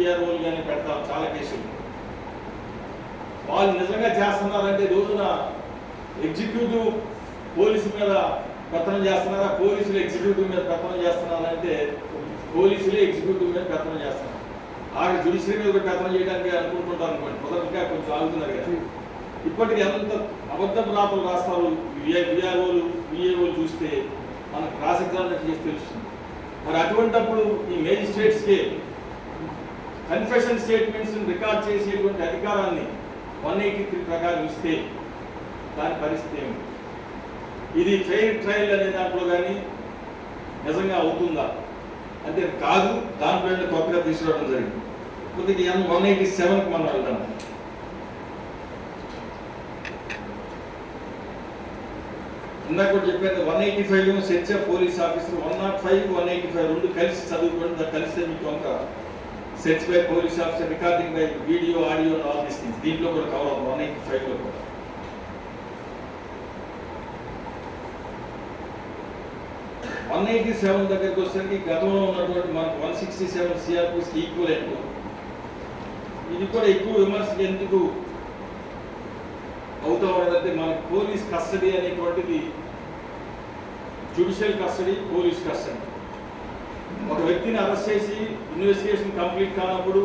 విఆర్ఓలు కానీ పెడతాం చాలా కేసులు. వాళ్ళు నిజంగా చేస్తున్నారంటే రోజున ఎగ్జిక్యూటివ్ పోలీసు మీద పెత్తనం చేస్తున్నారా, పోలీసులు ఎగ్జిక్యూటివ్ మీద పెత్తనం చేస్తున్నారంటే పోలీసులే ఎగ్జిక్యూటివ్ మీద పెత్తనం చేస్తున్నారు. ఆవిడ జ్యుడిషియరీ మీద పెత్తనం చేయడానికి అనుకుంటుంటారు అనుకోండి, మొదటిగా కొంచెం ఆగుతున్నారు కదా. ఇప్పటికీ ఎంత అబద్ధపు రాతలు రాస్తారు విఆర్ఓలు విఏఓలు చూస్తే మనకు క్రాస్ ఎగ్జామినేషన్ చేసి తెలుస్తుంది. మరి అటువంటిప్పుడు ఈ మేజిస్ట్రేట్స్కి కన్ఫెషన్ స్టేట్మెంట్స్ రికార్డ్ చేసేటువంటి అధికారాన్ని 183 ప్రకారం ఇస్తే దాని పరిస్థితి ఏమి? ఇది ఫెయిర్ ట్రయల్ అనే దాంట్లో కానీ నిజంగా అవుతుందా అంటే కాదు. దాంట్లో కొత్తగా తీసుకురావడం జరిగింది. కొద్దిగా 187కి మనం వెళ్దాం. ఇందాక కూడా చెప్పాను 185 సెర్చ్ పోలీస్ ఆఫీసర్, 105 185 రెండు కలిసి చదువుకోండి. కలిస్తే మీకు ఒక search by police officer, recording by video audio all these things దీంట్లో కూడా కవర్ అవుతుంది 185లో కూడా. వన్ 187 దగ్గరికి వచ్చేసరికి గతంలో ఉన్నటువంటి మనకు 167 సిఆర్పిస్కి ఈక్వలెంట్. ఇది కూడా ఎక్కువ విమర్శలు ఎందుకు అవుతూ ఉండదంటే మనకు పోలీస్ కస్టడీ అనేటువంటిది జ్యుడిషియల్ కస్టడీ, పోలీస్ కస్టడీ. ఒక వ్యక్తిని అరెస్ట్ చేసి ఇన్వెస్టిగేషన్ కంప్లీట్ కానప్పుడు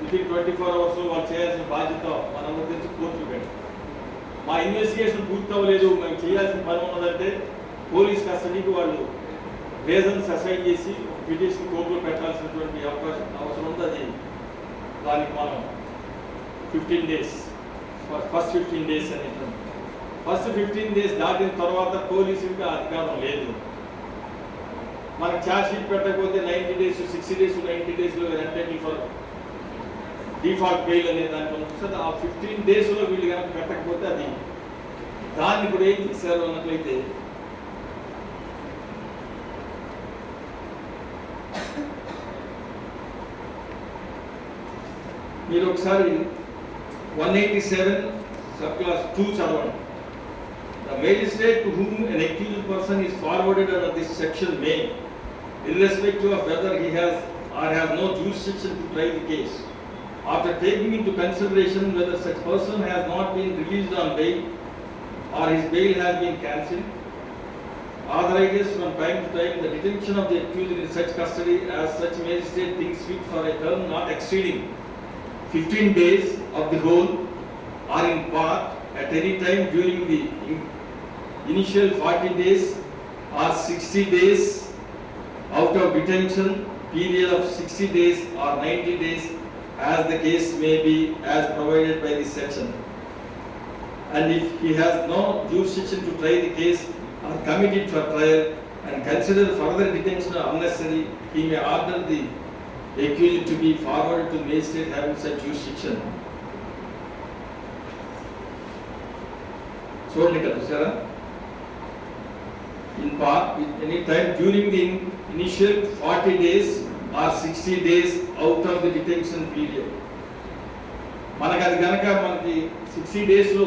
వితిన్ 24 అవర్స్లో వాళ్ళు చేయాల్సిన బాధ్యత మనందరూ తెలిసి కోర్టుకు పెట్టారు. మా ఇన్వెస్టిగేషన్ పూర్తి అవ్వలేదు, మేము చేయాల్సిన పని ఉన్నదంటే పోలీస్ కస్టడీకి వాళ్ళు రీజన్స్ అసైన్ చేసి పిటిషన్ కోర్టులో పెట్టాల్సినటువంటి అవసరం ఉంది. అది దానికి మనం 15 డేస్ ఫస్ట్ 15 డేస్ అనేటువంటి ఫస్ట్ 15 డేస్ దాటిన తర్వాత పోలీసుకి అధికారం లేదు. మనకు ఛార్జ్ షీట్ పెట్టకపోతే 90 డేస్ 60 డేస్ 90 డేస్లో ఎంటైటిల్ ఫర్ డిఫాల్ట్ బెయిల్ అనే దాంట్లో ఉంటుంది. ఆ 15 డేస్లో వీళ్ళు కనుక పెట్టకపోతే అది దాన్ని ఇప్పుడు ఏం చేశారు అన్నట్లయితే మీరు ఒకసారి 187 సబ్ క్లాస్ 2 చదవండి. The magistrate to whom an accused person is forwarded under this section may, irrespective of whether he has or has no jurisdiction to try the case, after taking into consideration whether such person has not been released on bail or his bail has been cancelled, authorizes from time to time the detention of the accused in such custody as such magistrate thinks fit for a term not exceeding 15 days of the whole or in part at any time during the initial 40 days or 60 days out of detention period of 60 days or 90 days as the case may be as provided by this section. And if he has no jurisdiction to try the case or commit it for trial and consider further detention unnecessary, he may order the accused to be forwarded to magistrate having such jurisdiction. చూడండి ఇక్కడ చూసారా, in part with any time during the initial 40 days or 60 days out of the detention period. మనకు అది కనుక మనకి 60 డేస్లో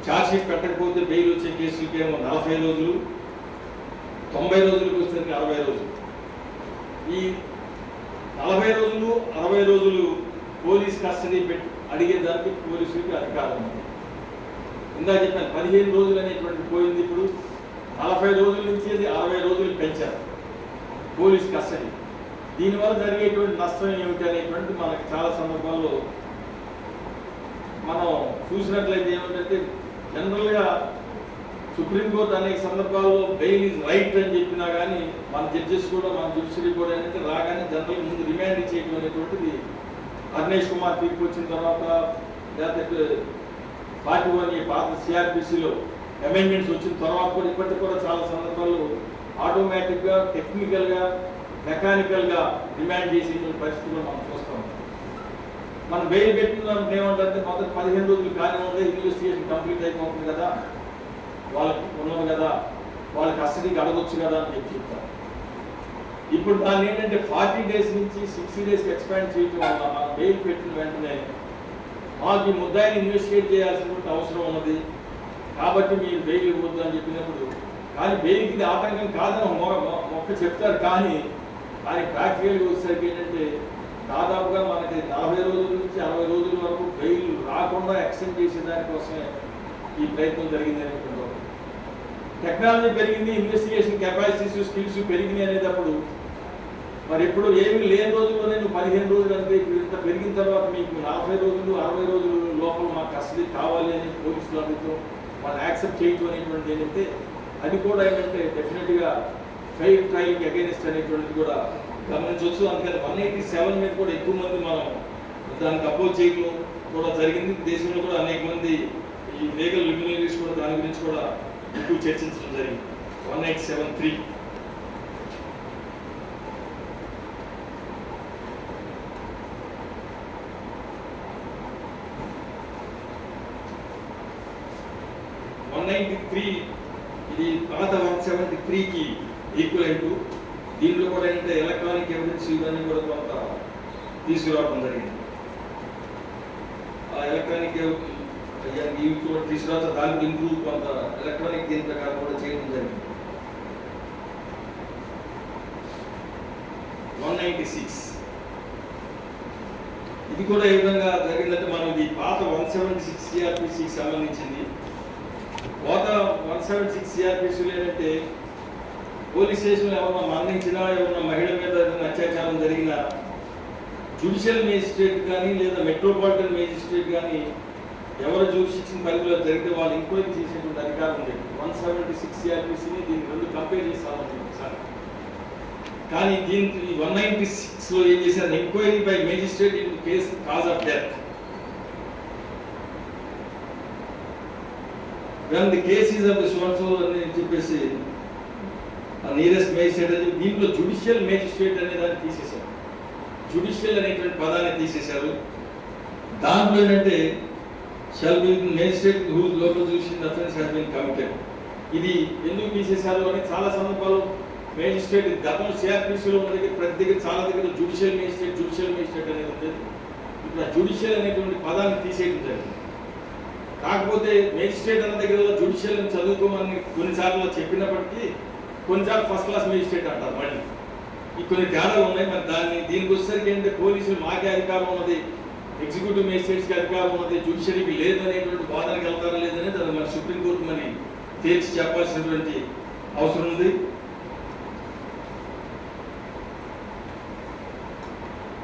charge sheet పెట్టకపోతే bail వచ్చే కేసులకి ఏమో 40 రోజులు, 90 రోజులకు వచ్చేసరికి 60 రోజులు. ఈ 40 రోజులు 60 రోజులు పోలీస్ కస్టడీ అడిగేదానికి పోలీసులకి అధికారం ఉంది. ఇందా చెప్పాను 15 రోజులు అనేటువంటి పోయింది, ఇప్పుడు 40 రోజుల నుంచి అది 60 రోజులు పెంచారు పోలీస్ కస్టడీ. దీనివల్ల జరిగేటువంటి నష్టం ఏమిటి అనేటువంటి మనకు చాలా సందర్భాల్లో మనం చూసినట్లయితే ఏమిటంటే జనరల్గా సుప్రీంకోర్టు అనేక సందర్భాల్లో బెయిల్ ఈజ్ రైట్ అని చెప్పినా కానీ మన జడ్జెస్ కూడా మన జ్యుడిషియరీ కూడా ఏంటంటే రాగానే జనరల్ ముందు రిమాండ్ చేయడం అనేటువంటిది అర్నేష్ కుమార్ తీర్పు వచ్చిన తర్వాత లేకపోతే 41 పాత సిఆర్పిసిలో అమెండ్మెంట్స్ వచ్చిన తర్వాత కూడా ఇప్పటికి కూడా చాలా సందర్భాల్లో ఆటోమేటిక్గా టెక్నికల్గా మెకానికల్గా డిమాండ్ చేసేటువంటి పరిస్థితుల్లో మనం చూస్తాం. మనం బెయిల్ పెట్టినప్పుడు ఏమంటే మొదటి 15 రోజులు కానీ ఉంటే ఇన్వెస్టిగేషన్ కంప్లీట్ అయిపోతుంది కదా, వాళ్ళకి ఉన్నది కదా, వాళ్ళ కస్టడీకి అడగొచ్చు కదా అని చెప్తారు. ఇప్పుడు దాన్ని ఏంటంటే 40 డేస్ నుంచి 60 డేస్కి ఎక్స్పాండ్ చేయడం వల్ల మనం బెయిల్ పెట్టిన వెంటనే మాకు ఈ ముద్దాయిని ఇన్వెస్టిగేట్ చేయాల్సినటువంటి అవసరం ఉన్నది కాబట్టి మీరు బెయిల్ ఇవ్వద్దు అని చెప్పినప్పుడు, కానీ బెయిల్కి ఇది ఆటంకం కాదని మొక్క చెప్తారు. కానీ ప్రాక్టికల్గా వచ్చేసరికి ఏంటంటే దాదాపుగా మనకి 40 రోజుల నుంచి 60 రోజుల వరకు బెయిల్ రాకుండా ఎక్స్టెండ్ చేసే దానికోసమే ఈ ప్రయత్నం జరిగింది అనుకుంటాం. టెక్నాలజీ పెరిగింది, ఇన్వెస్టిగేషన్ కెపాసిటీస్ స్కిల్స్ పెరిగినాయి అనేటప్పుడు మరి ఎప్పుడు ఏమీ లేని రోజుల్లోనే నువ్వు 15 రోజులు అంటే ఇప్పుడు ఇంత పెరిగిన తర్వాత మీకు 40 రోజులు 60 రోజులు లోపల మాకు కస్టడీ కావాలి అని పోలీసులు అడుగుతాం, వాళ్ళు యాక్సెప్ట్ చేయటం అనేటువంటిది ఏంటంటే అది కూడా ఏంటంటే డెఫినెట్గా ఫెయిర్ ట్రయల్కి అగైనెస్ట్ అనేటువంటిది కూడా గమనించవచ్చు. అందుకని 187 మీద కూడా ఎక్కువ మంది మనం దానికి అపోజ్ చేయడం కూడా జరిగింది. దేశంలో కూడా అనేక మంది ఈ లీగల్ లిబరలీస్ కూడా దాని గురించి కూడా ఎక్కువ చర్చించడం జరిగింది. 1873 193 ఇది పాత 173కి ఈక్వలెంట్. దీంట్లో కూడా ఏంటంటే ఎలక్ట్రానిక్ ఎవిడెన్స్ ఇవన్నీ కూడా కొంత తీసుకురావడం జరిగింది. ఆ ఎలక్ట్రానిక్ ఇవి కూడా తీసుకురావడం దానికి ఇంప్రూవ్ కొంత ఎలక్ట్రానిక్ దీని ప్రకారం కూడా చేయడం జరిగింది. 196 ఇది కూడా ఏ విధంగా జరిగిందంటే మనం ఇది పాత 176 సిఆర్పిసికి సంబంధించింది. పాత 176 సిఆర్పిసిలు ఏంటంటే పోలీస్ స్టేషన్లో ఎవరన్నా మరణించినా, ఎవరన్నా మహిళ మీద ఏదైనా అత్యాచారం జరిగినా జ్యుడిషియల్ మేజిస్ట్రేట్ కానీ లేదా మెట్రోపాలిటన్ మేజిస్ట్రేట్ కానీ ఎవరు జ్యూరిడిక్షన్ పరిధిలో జరిగితే వాళ్ళు ఎంక్వైరీ చేసేటువంటి అధికారం ఉంది. 176 సిఆర్పిసిని దీన్ని రెండు కంపేర్ చేస్తామని ఒకసారి. కానీ దీనికి 196లో ఏం చేశారు, enquiry by magistrate in case cause of death. when the case is of the so అని చెప్పేసి నియరెస్ట్ మేజిస్ట్రేట్ అని దీంట్లో జ్యుడిషియల్ మేజిస్ట్రేట్ అనే దాన్ని తీసేశారు. జ్యుడిషియల్ అనేటువంటి పదాన్ని తీసేశారు. దాంట్లో ఏంటంటే shall be magistrate whose local judicial offence has been committed. ఇది ఎందుకు తీసేశారు అని చాలా సందర్భాలు మేజిస్ట్రేట్ గతంలో సిఆర్పిసిలో ఉన్న దగ్గర ప్రతి దగ్గర చాలా దగ్గర జ్యుడిషియల్ మేజిస్ట్రేట్ అనేది ఉండేది. ఇప్పుడు ఆ జ్యుడిషియల్ అనేటువంటి పదాన్ని తీసేయడం జరిగింది. కాకపోతే మేజిస్ట్రేట్ అన్న దగ్గర జ్యుడిషియల్ అని చదువుకోమని కొన్నిసార్లు చెప్పినప్పటికీ కొన్నిసార్లు ఫస్ట్ క్లాస్ మేజిస్ట్రేట్ అంటారు. మళ్ళీ ఈ కొన్ని తేడాలు ఉన్నాయి. మరి దీనికి వచ్చేసరికి ఏంటంటే పోలీసులు మాకే అధికారం ఉన్నది, ఎగ్జిక్యూటివ్ మేజిస్ట్రేట్స్కి అధికారం ఉన్నది, జ్యుడిషియరీకి లేదు అనేటువంటి వాదనకి వెళ్తారా లేదని దాన్ని మరి సుప్రీంకోర్టు మరి తేల్చి చెప్పాల్సినటువంటి అవసరం ఉంది.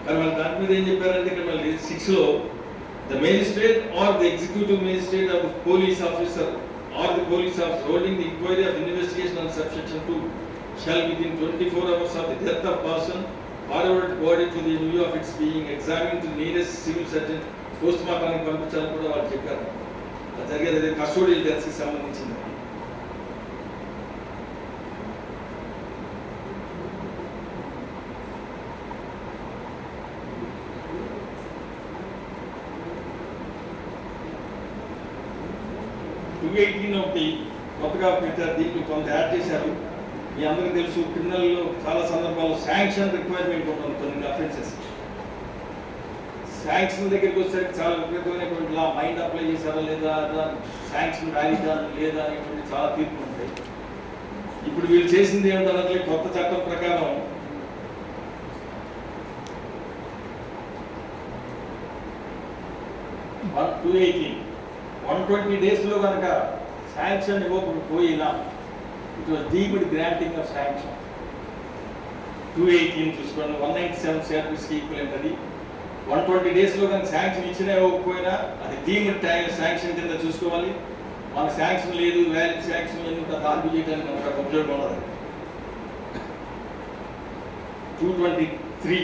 కానీ మన దాని మీద ఏం చెప్పారంటే ఇక్కడ మళ్ళీ 6లో the magistrate or the executive magistrate or the police officer or the police officer holding the inquiry of investigation on subsection 2 shall within 24 hours of the death of person forward body to the view of its being examined to nearest civil surgeon postmortem పంపించాలని కూడా వాళ్ళు చెప్పారు. అది జరిగేది custodial deaths కి సంబంధించింది. ఒకటి కొత్తగా పెట్టారు. దీంట్లో కొంత యాడ్ చేశారు. మీ అందరికీ తెలుసు క్రిమినల్లో చాలా సందర్భాల్లో శాంక్షన్ రిక్వైర్మెంట్ ఉంటుంది కొన్ని అఫెన్సెస్. శాంక్షన్ దగ్గరికి వచ్చేసరికి చాలా విపరీతమైనటువంటి మైండ్ అప్లై చేశారా లేదా, శాంక్షన్ వ్యాలిడా లేదా అనేటువంటి చాలా తీర్పులు ఉంటాయి. ఇప్పుడు వీళ్ళు చేసింది ఏమిటన్నట్లే కొత్త చట్టం ప్రకారం 120 డేస్లో కనుక శాంక్షన్ ఇవ్వకపోయినా it was deemed granting of sanction. 218 చూసుకోండి. 197 సిఆర్పిసికి ఈక్వలెంట్ అది. 120 డేస్లో కనుక శాంక్షన్ ఇచ్చినా ఇవ్వకపోయినా అది డీమ్డ్ శాంక్షన్ కింద చూసుకోవాలి. మన శాంక్షన్ లేదు, వ్యాలిడ్ శాంక్షన్ ఎందుకు దాఖలు చేయడానికి మనకు ఉపయోగం ఉండదు. 223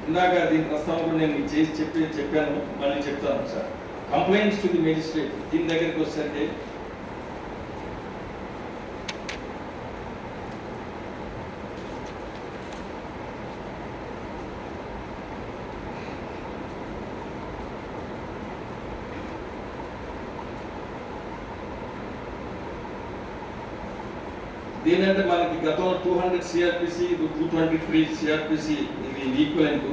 ఇందాక దీని ప్రస్తావన కూడా నేను చేసి చెప్పాను, మళ్ళీ చెప్తాను sir. Complaints to the magistrate దీని దగ్గరికి వస్తే దీనంటే మనకి గతంలో 200 సిఆర్పిసి 223 సిఆర్పిసి ఇది equivalent.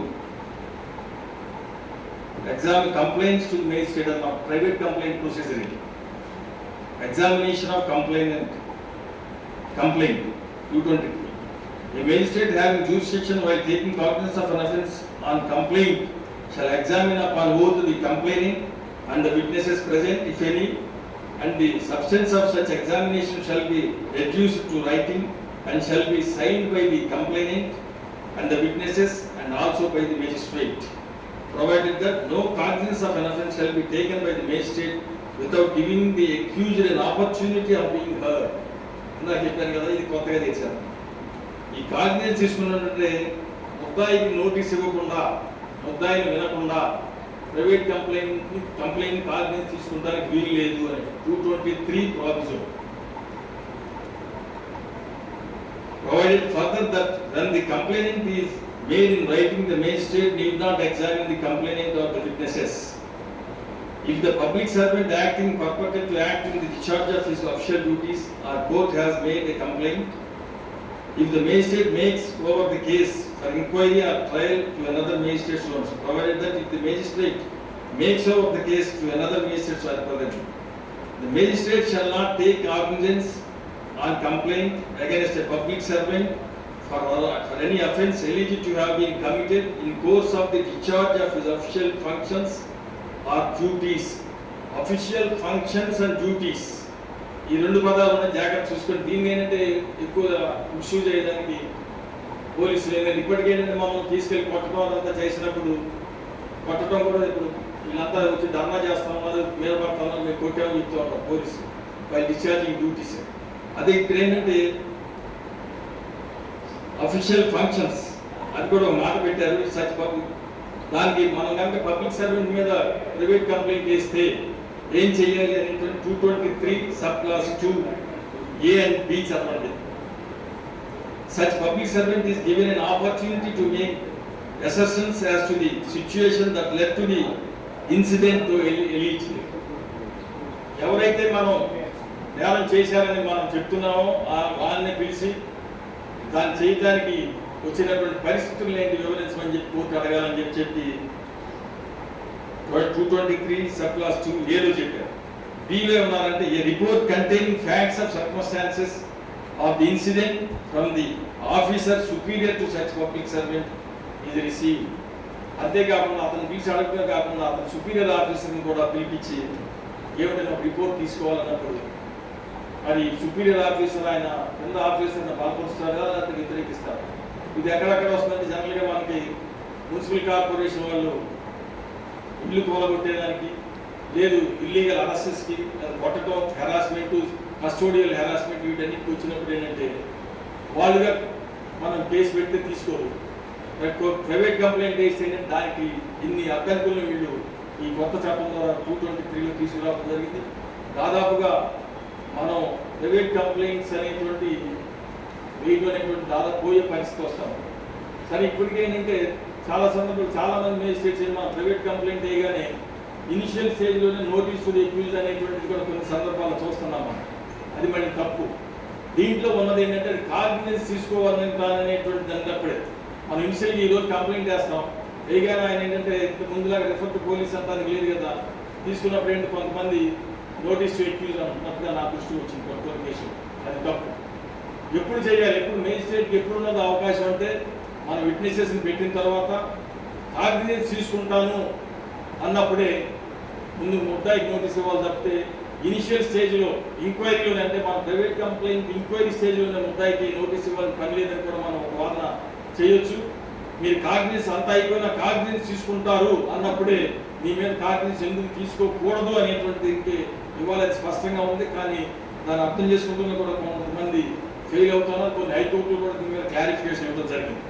Exam complaints to magistrate అన్న ప్రైవేట్ కంప్లైంట్ ప్రొసీజర్ ఇది. Examination of complaint 223. A magistrate having jurisdiction while taking cognizance of an offence on complaint shall examine upon oath the complainant and the witnesses present, if any, and the substance of such examination shall be reduced to writing and shall be signed by the complainant and the witnesses and also by the magistrate, provided that no cognizance of an offence shall be taken by the magistrate without giving the accused an opportunity of being heard. ఇందాక చెప్పాను కదా, ఇది కొత్తగా తెచ్చాను. ఈ cognizance తీసుకున్నట్టే ముద్దాయికి notice ఇవ్వకుండా, ముద్దాయిని వినకుండా ప్రైవేట్ కంప్లైంట్ కాగ్నిజెన్స్ తీసుకుంటానికి వీలు లేదు అని 223 provision. Provided further that when the complaint is made in writing, the magistrate need not examine the complainant or the witnesses. If the public servant acting purported to act in the discharge of his official duties or court has made a complaint, if the magistrate makes over the case for inquiry or trial to another magistrate, provided that if the magistrate makes over the case to another magistrate, the magistrate shall not take cognizance on complaint against a public servant for any offence alleged to have been committed in course of the discharge of his official functions or duties. Official functions and duties, ఈ రెండు పదాలను జాగ్రత్త చూసుకొని దీన్ని ఏంటంటే ఎక్కువ issue చేయడానికి పోలీసులు ఏంటంటే ఇప్పటికేంటంటే మమ్మల్ని తీసుకెళ్ళి కొట్టడం అదంతా చేసినప్పుడు కొట్టడం కూడా ఇప్పుడు వీళ్ళంతా వచ్చి ధర్నా చేస్తా ఉన్నారు, మీద పడతా ఉన్నారు, మేము కొట్టామని చెప్తూ ఉంటాం పోలీసు వాళ్ళు డిశ్చార్జింగ్ డ్యూటీస్. అదే ఇక్కడ ఏంటంటే అఫీషియల్ ఫంక్షన్స్ అది కూడా ఒక మాట పెట్టారు. సచ్ పబ్లిక్ దానికి మనం కనుక పబ్లిక్ సర్వెంట్ మీద ప్రైవేట్ కంప్లైంట్ చేస్తే ఏం చేయాలి అనేటువంటి 223 sub class 2A and B చదవండి. Such public servant is given an opportunity to make assertions as to the situation that led to the incident to alleged. ఎవరైతే మనం నేరం చేశారని మనం చెప్తున్నామో వాళ్ళని పిలిచి దాన్ని చేయడానికి వచ్చినటువంటి పరిస్థితులు ఏంటి వివరించమని చెప్పి కోర్టు అడగాలని చెప్పి 223 సబ్ క్లాస్ 2A లో చెప్పారు. Bలో ఉన్నారంటే a report containing facts of circumstances of the incident from the officer superior to such public servant is receive. అంతేకాకుండా అతను పిలిచి అడగడమే కాకుండా అతను సుపీరియర్ ఆఫీసర్ని కూడా పిలిపించి ఏమిటైనా రిపోర్ట్ తీసుకోవాలన్నప్పుడు మరి సుపీరియర్ ఆఫీసర్ ఆయన కింద ఆఫీసర్ని బలపరుస్తారా లేకపోతే వ్యతిరేకిస్తారు. ఇది ఎక్కడెక్కడ వస్తుందంటే జనరల్గా మనకి మున్సిపల్ కార్పొరేషన్ వాళ్ళు ఇల్లు కూలగొట్టేదానికి లేదు ఇల్లీగల్ అరెస్ట్స్కి కొట్టడం, హెరాస్మెంట్, కస్టోడియల్ హెరాస్మెంట్ వీటన్నిటికి వచ్చినప్పుడు ఏంటంటే వాళ్ళుగా మనం కేసు పెడితే తీసుకోరు. ప్రైవేట్ కంప్లైంట్ వేస్తే దానికి ఇన్ని అభ్యర్థులను వీళ్ళు ఈ కొత్త చట్టం ద్వారా 223లో తీసుకురావడం జరిగింది. దాదాపుగా మనం ప్రైవేట్ కంప్లైంట్స్ అనేటువంటి దాదాపు పోయే పరిస్థితి వస్తాం. సరే ఇప్పటికేంటంటే చాలా సందర్భాలు చాలామంది మేజిస్ట్రేట్స్ మన ప్రైవేట్ కంప్లైంట్ వేయగానే ఇనిషియల్ స్టేజ్లోనే నోటీస్ టు ది అక్యూజ్డ్ అనేటువంటిది కూడా కొన్ని సందర్భాలు చూస్తున్నాం మనం. అది మళ్ళీ తప్పు. దీంట్లో ఉన్నది ఏంటంటే అది కాగ్నిజెన్స్ తీసుకోవాలనేటువంటిది అన్నప్పుడే మనం ఇనిషియల్గా ఈరోజు కంప్లైంట్ వేస్తాం, వేయగానే ఆయన ఏంటంటే ముందులాగా రిఫర్ టు పోలీస్ అంటానికి లేదు కదా. తీసుకున్నప్పుడు ఏంటి కొంతమంది నోటీస్ టు అక్యూజ్ అంటున్నట్టుగా నా దృష్టికి వచ్చింది కొన్ని కేసులు. అది తప్పు. ఎప్పుడు చేయాలి, ఎప్పుడు మేజిస్ట్రేట్కి ఎప్పుడు ఉన్నది అవకాశం అంటే మనం విట్నెసెస్ని పెట్టిన తర్వాత కాగ్నిజెన్స్ తీసుకుంటాను అన్నప్పుడే ముందు ముద్దాయికి నోటీస్ ఇవ్వాలి తప్పితే ఇనిషియల్ స్టేజ్లో ఎంక్వైరీలోనే అంటే మన ప్రైవేట్ కంప్లైంట్ ఎంక్వైరీ స్టేజ్లోనే ముద్దాయికి నోటీస్ ఇవ్వాలని పని లేదని కూడా మనం ఒక వాదన చేయొచ్చు. మీరు కాగ్నిజెన్స్ అంతా అయిపోయినా కాగ్నిజెన్స్ తీసుకుంటారు అన్నప్పుడే మీ మీద కాగ్నిజెన్స్ ఎందుకు తీసుకోకూడదు అనేటువంటిది ఇవ్వాలని స్పష్టంగా ఉంది. కానీ దాన్ని అర్థం చేసుకుంటున్న కూడా కొంతమంది ఫెయిల్ అవుతున్నారు. కొన్ని హైకోర్టులు కూడా దీని మీద క్లారిఫికేషన్ ఇవ్వడం జరిగింది.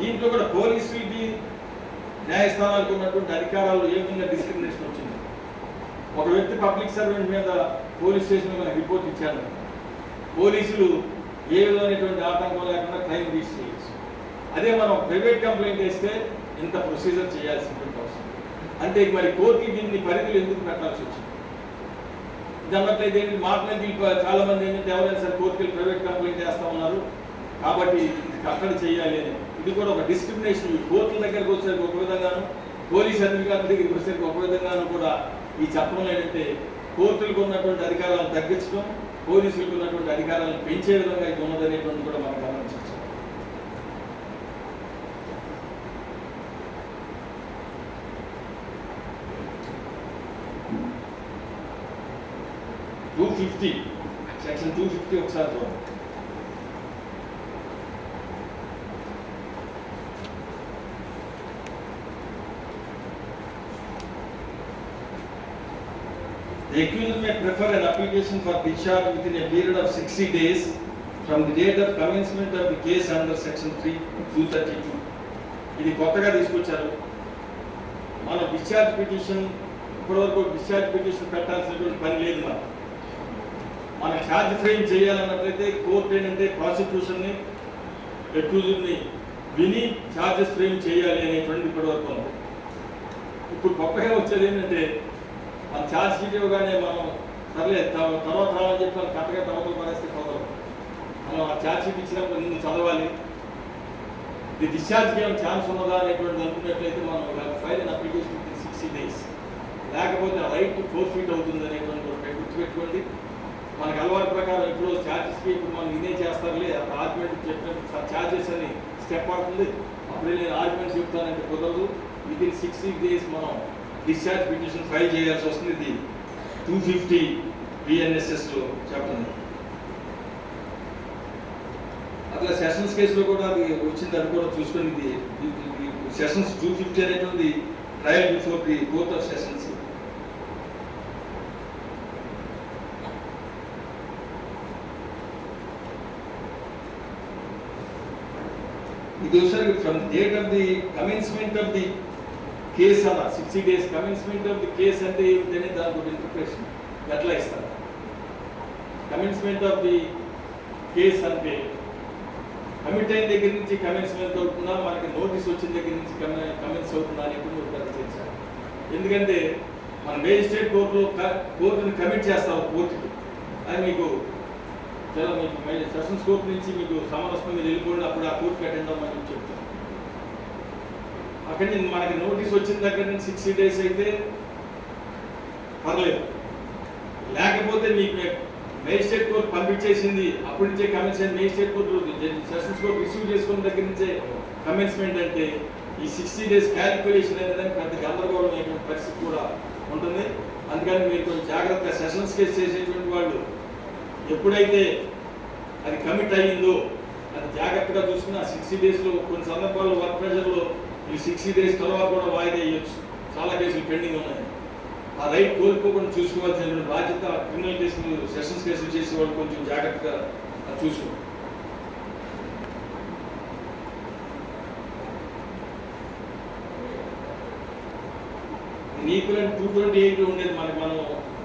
దీంట్లో కూడా పోలీసులకి న్యాయస్థానాలకు ఉన్నటువంటి అధికారాలు ఏ విధంగా డిస్క్రిమినేషన్ వచ్చింది. ఒక వ్యక్తి పబ్లిక్ సర్వెంట్ మీద పోలీస్ స్టేషన్లో మనకు రిపోర్ట్ ఇచ్చారు. పోలీసులు ఏ విధమైనటువంటి ఆటంకం లేకుండా క్రైమ్ రిజిస్టర్ చేయొచ్చు. అదే మనం ప్రైవేట్ కంప్లైంట్ వేస్తే ఇంత ప్రొసీజర్ చేయాల్సినటువంటి అవసరం. అంటే మరి కోర్టుకి దీన్ని పరిధులు ఎందుకు పెట్టాల్సి వచ్చింది? ఇది అన్నట్లయితే మాట్లాడి చాలా మంది ఏంటంటే ఎవరైనా సరే కోర్టుకి ప్రైవేట్ కంప్లైంట్ చేస్తా ఉన్నారు కాబట్టి అక్కడ చేయాలి అని. ఇది కూడా ఒక డిస్క్రిమినేషన్. కోర్టుల దగ్గరకు వచ్చేసరికి ఒక విధంగాను, పోలీస్ అధికారుల దగ్గరికి వచ్చేసరికి ఒక విధంగాను కూడా ఈ చట్టంలో ఏంటంటే కోర్టులకు ఉన్నటువంటి అధికారాలను తగ్గించడం, పోలీసులకు ఉన్నటువంటి అధికారాలను పెంచే విధంగా ఇది ఉన్నదనేటువంటి కూడా మనం గమనించవచ్చు. సెక్షన్ 250 ఒకసారి చూడండి. The accused may prefer an application for discharge within a period of 60 days from the date of commencement of the case under section 232. ఇది కొత్తగా తీసుకొచ్చారు. మన డిశ్చార్జ్ పిటిషన్ ఇప్పటివరకు డిశ్చార్జ్ పిటిషన్ పెట్టాల్సినటువంటి పని లేదు. మన ఛార్జ్ ఫ్రేమ్ చేయాలన్నట్లయితే కోర్టు ఏంటంటే ప్రాసిక్యూషన్ని అక్యూజ్డ్ని విని ఛార్జెస్ ఫ్రేమ్ చేయాలి అనేటువంటి ఇప్పటివరకు ఉంది. ఇప్పుడు కొత్తగా వచ్చేది ఏంటంటే మన ఛార్జ్ షీట్ ఇవ్వగానే మనం సర్లే తర్వాత రావాలని చెప్పి మనం కరెక్ట్గా తర్వాత పరిస్థితి కుదరదు. మనం ఆ ఛార్జ్ షీట్ ఇచ్చినప్పుడు ముందు చదవాలి, ఇది డిశ్చార్జ్కి ఏమైనా ఛాన్స్ ఉన్నదా అనేటువంటి అనుకున్నట్లయితే మనం ఫైల్ అండ్ అప్లికేషన్ 60 days, లేకపోతే రైట్ ఫోర్ఫీట్ అవుతుంది అనేటువంటి గుర్తుపెట్టుకోండి. మనకు అలవాటు ప్రకారం ఇప్పుడు ఛార్జెస్కి ఇప్పుడు మనం ఇదే చేస్తారులే, ఆర్గ్యుమెంట్ చెప్పినట్టు ఛార్జెస్ అని స్టెప్ అవుతుంది, అప్పుడే నేను ఆర్గ్యుమెంట్ చెప్తానంటే కుదరదు. వితిన్ 60 days మనం డిశ్చార్జ్ పిటిషన్ ఫైల్ చేయాల్సి వస్తుంది. ఇది 250 BNSSలో చెప్తుంది. అట్లా సెషన్స్ కేసులో కూడా అది వచ్చింది, అది కూడా చూసుకొని ఇది సెషన్స్ 250 అనేటువంటి trial before the court of sessions. ఇది ఒకసారి from date of the commencement of the case అన్న 60 days commencement of the case అంటే ఏమిటనే దాని ఇంటర్ప్రిటేషన్ ఎట్లా ఇస్తారు. కమెన్స్మెంట్ ఆఫ్ ది కేస్ అంటే కమిట్ అయిన దగ్గర నుంచి కమెన్స్మెంట్ అవుతుందా, మనకి నోటీస్ వచ్చిన దగ్గర నుంచి కమెన్స్ అవుతుందా అని ఇప్పుడు చర్చించాలి. ఎందుకంటే మన మేజిస్ట్రేట్ కోర్టుని కమిట్ చేస్తాం కోర్టుకి, అది మీకు చాలా మీకు సెషన్స్ కోర్టు నుంచి మీకు సమరస్తం మీరు వెళ్ళిపోండి, అప్పుడు ఆ కోర్టుకి అటెండ్ అవ్వమని చెప్తాం. అక్కడి నుంచి మనకి నోటీస్ వచ్చిన దగ్గర నుంచి 60 days అయితే పర్లేదు, లేకపోతే మీకు మేజిస్ట్రేట్ కోర్టు పంపించేసింది అప్పటి నుంచే commencement, magistrate court sessions court receive చేసుకున్న దగ్గర నుంచే కమెన్స్మెంట్ అంటే ఈ 60 days క్యాలిక్యులేషన్ అనేది పెద్ద గందరగోళం అయిన పరిస్థితి కూడా ఉంటుంది. అందుకని మీరు కొంచెం జాగ్రత్తగా సెషన్స్ కేసు చేసేటువంటి వాళ్ళు ఎప్పుడైతే అది కమిట్ అయ్యిందో అది జాగ్రత్తగా చూసుకుని ఆ 60 daysలో కొన్ని సందర్భాల్లో వర్క్ ప్రెషర్లో ఈ 60 days తర్వాత కూడా వాయిదా వేయచ్చు. చాలా కేసులు పెండింగ్ ఉన్నాయి. ఆ రైట్ కోల్పోకుండా చూసుకోవాల్సిన బాధ్యత క్రిమినల్ కేసులు సెషన్స్ కేసులు చేసేవాళ్ళు కొంచెం జాగ్రత్తగా చూసుకో. ఈక్వలెంట్ 228 ఉండేది మనకి, మనం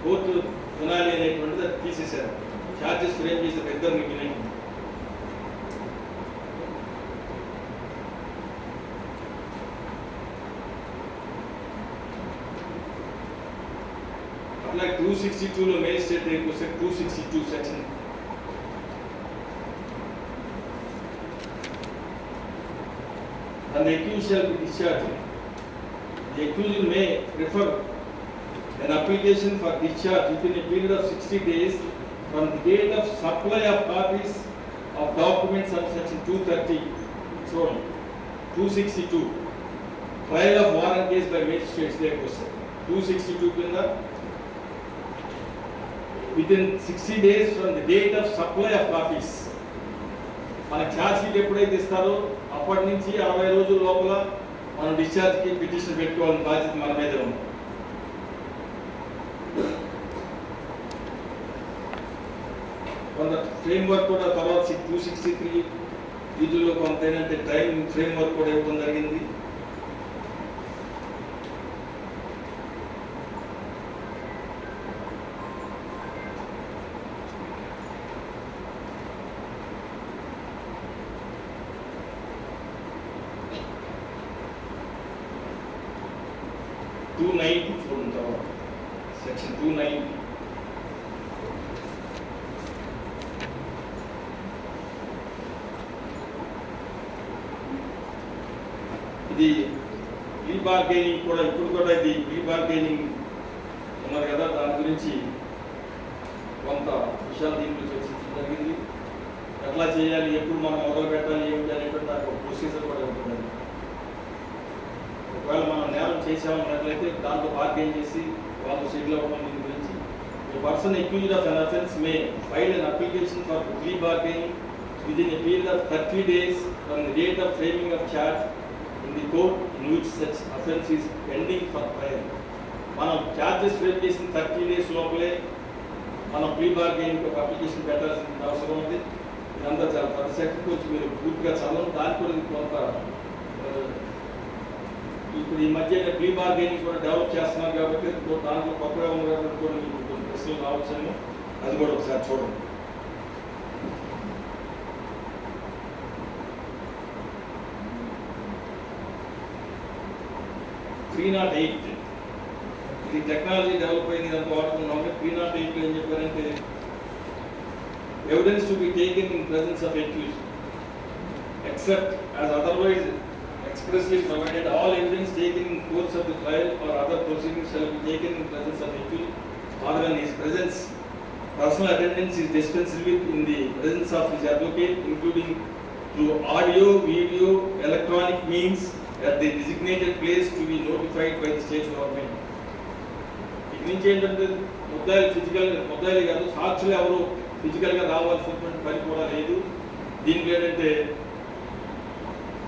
కోర్టు వినాలి అనేటువంటిది అది తీసేశారు. ఛార్జెస్ ఫ్రేమ్ చేసే పెద్ద మిగిలిన అట్లా 262లో మేజిస్ట్రేట్ రేట్ వస్తే 262 section and the accused shall be discharged. The accused may prefer an application for discharge within a period of 60 days from the date of supply of copies of documents under section 230. So 262 trial of warrant case by magistrates there was 262 కింద within 60 days from the date of supply of copies. మన charge sheet ఎప్పుడైతే ఇస్తారో అప్పటి నుంచి 60 రోజుల లోపల మనం డిశ్చార్జ్కి petition పెట్టుకోవాలని బాధ్యత మన మీద ఉంది. కొంత ఫ్రేమ్ వర్క్ కూడా తర్వాత 263 వీటిల్లో కొంత ఏంటంటే టైం ఫ్రేమ్ వర్క్ కూడా ఇవ్వడం జరిగింది. చూడండి తర్వాత సెక్షన్ 290 290 ఇది ప్రీ బార్గెనింగ్ కూడా ఇప్పుడు కూడా ఇది ప్రీ బార్గెనింగ్ ఉన్నారు కదా, దాని గురించి కొంత విషయాలు దీంట్లో చర్చించడం జరిగింది. ఎట్లా చేయాలి, ఎప్పుడు మనం మొదలు పెట్టాలి, ఏమిటి అనేటువంటి దానికి ఒక ప్రొసీజర్ కూడా ఉంటుంది. ఒకవేళ మనం నేరం చేసామన్నట్లయితే దాంట్లో బార్గెన్ చేసి వాళ్ళు సెటిల్ అవ్వడం దీని గురించి. A person accused of an offence may file an application for plea bargaining within a period of 30 days from the date of framing of charge in the court in which such offence is pending for trial. మనం charges frame చేసిన 30 days లోపలే మనం plea bargaining ఒక application పెట్టాల్సిన అవసరం ఉంది. ఇదంతా చాలా పర్ఫెక్ట్ వచ్చి మీరు పూర్తిగా చదవండి. దాని గురించి కొంత ఇప్పుడు ఈ మధ్య ప్లీ బార్గెనింగ్ కూడా డెవలప్ చేస్తున్నారు కాబట్టి దాంట్లో కొత్తగా ఉన్న కాబట్టి కూడా మీకు కొన్ని ప్రశ్నలు రావచ్చాము, అది కూడా ఒకసారి చూడండి. ఇది టెక్నాలజీ డెవలప్ అయింది, ఇదంతా వాడుతున్నాం. 308 ఏం చెప్పారంటే evidence to be taken in presence of accused except as otherwise expressly provided, all evidence taken in course of the trial or other proceedings shall be taken in presence of accused or in his presence. Personal attendance is dispensed with in the presence of his advocate, including through audio, video, electronic means at the designated place to be notified by the state government. ఇది నుంచి ఏంటంటే ముద్దాయిలు కాదు, సాక్షులు ఎవరు ఫిజికల్గా రావాల్సినటువంటి పని కూడా లేదు. దీనికి ఏంటంటే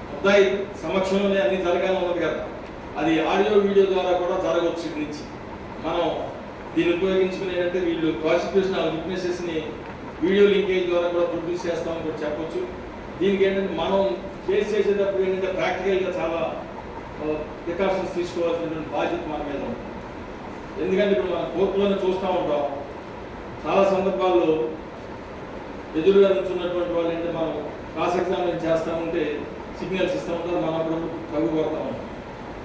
ముద్దాయి సమక్షంలోనే అన్ని జరగాలని ఉన్నది కదా, అది ఆడియో వీడియో ద్వారా కూడా జరగవచ్చు. ఇటు నుంచి మనం దీన్ని ఉపయోగించుకుని ఏంటంటే వీళ్ళు ప్రాసిక్యూషన్ విట్నెసెస్ని వీడియో లింకేజ్ ద్వారా కూడా ప్రొడ్యూస్ చేస్తామని కూడా చెప్పొచ్చు. దీనికి ఏంటంటే మనం కేసు చేసేటప్పుడు ఏంటంటే ప్రాక్టికల్గా చాలా ప్రికాషన్స్ తీసుకోవాల్సినటువంటి బాధ్యత మన మీద ఉంటుంది. ఎందుకంటే ఇప్పుడు మనం కోర్టులోనే చూస్తూ ఉంటాం, చాలా సందర్భాల్లో ఎదురుగా నుంచున్నటువంటి వాళ్ళు ఏంటంటే మనం క్రాస్ ఎగ్జామినేషన్ చేస్తూ ఉంటే సిగ్నల్స్ ఇస్తూ ఉంటారు, మనం అప్పుడు తగ్గు కొడతా ఉంటాం.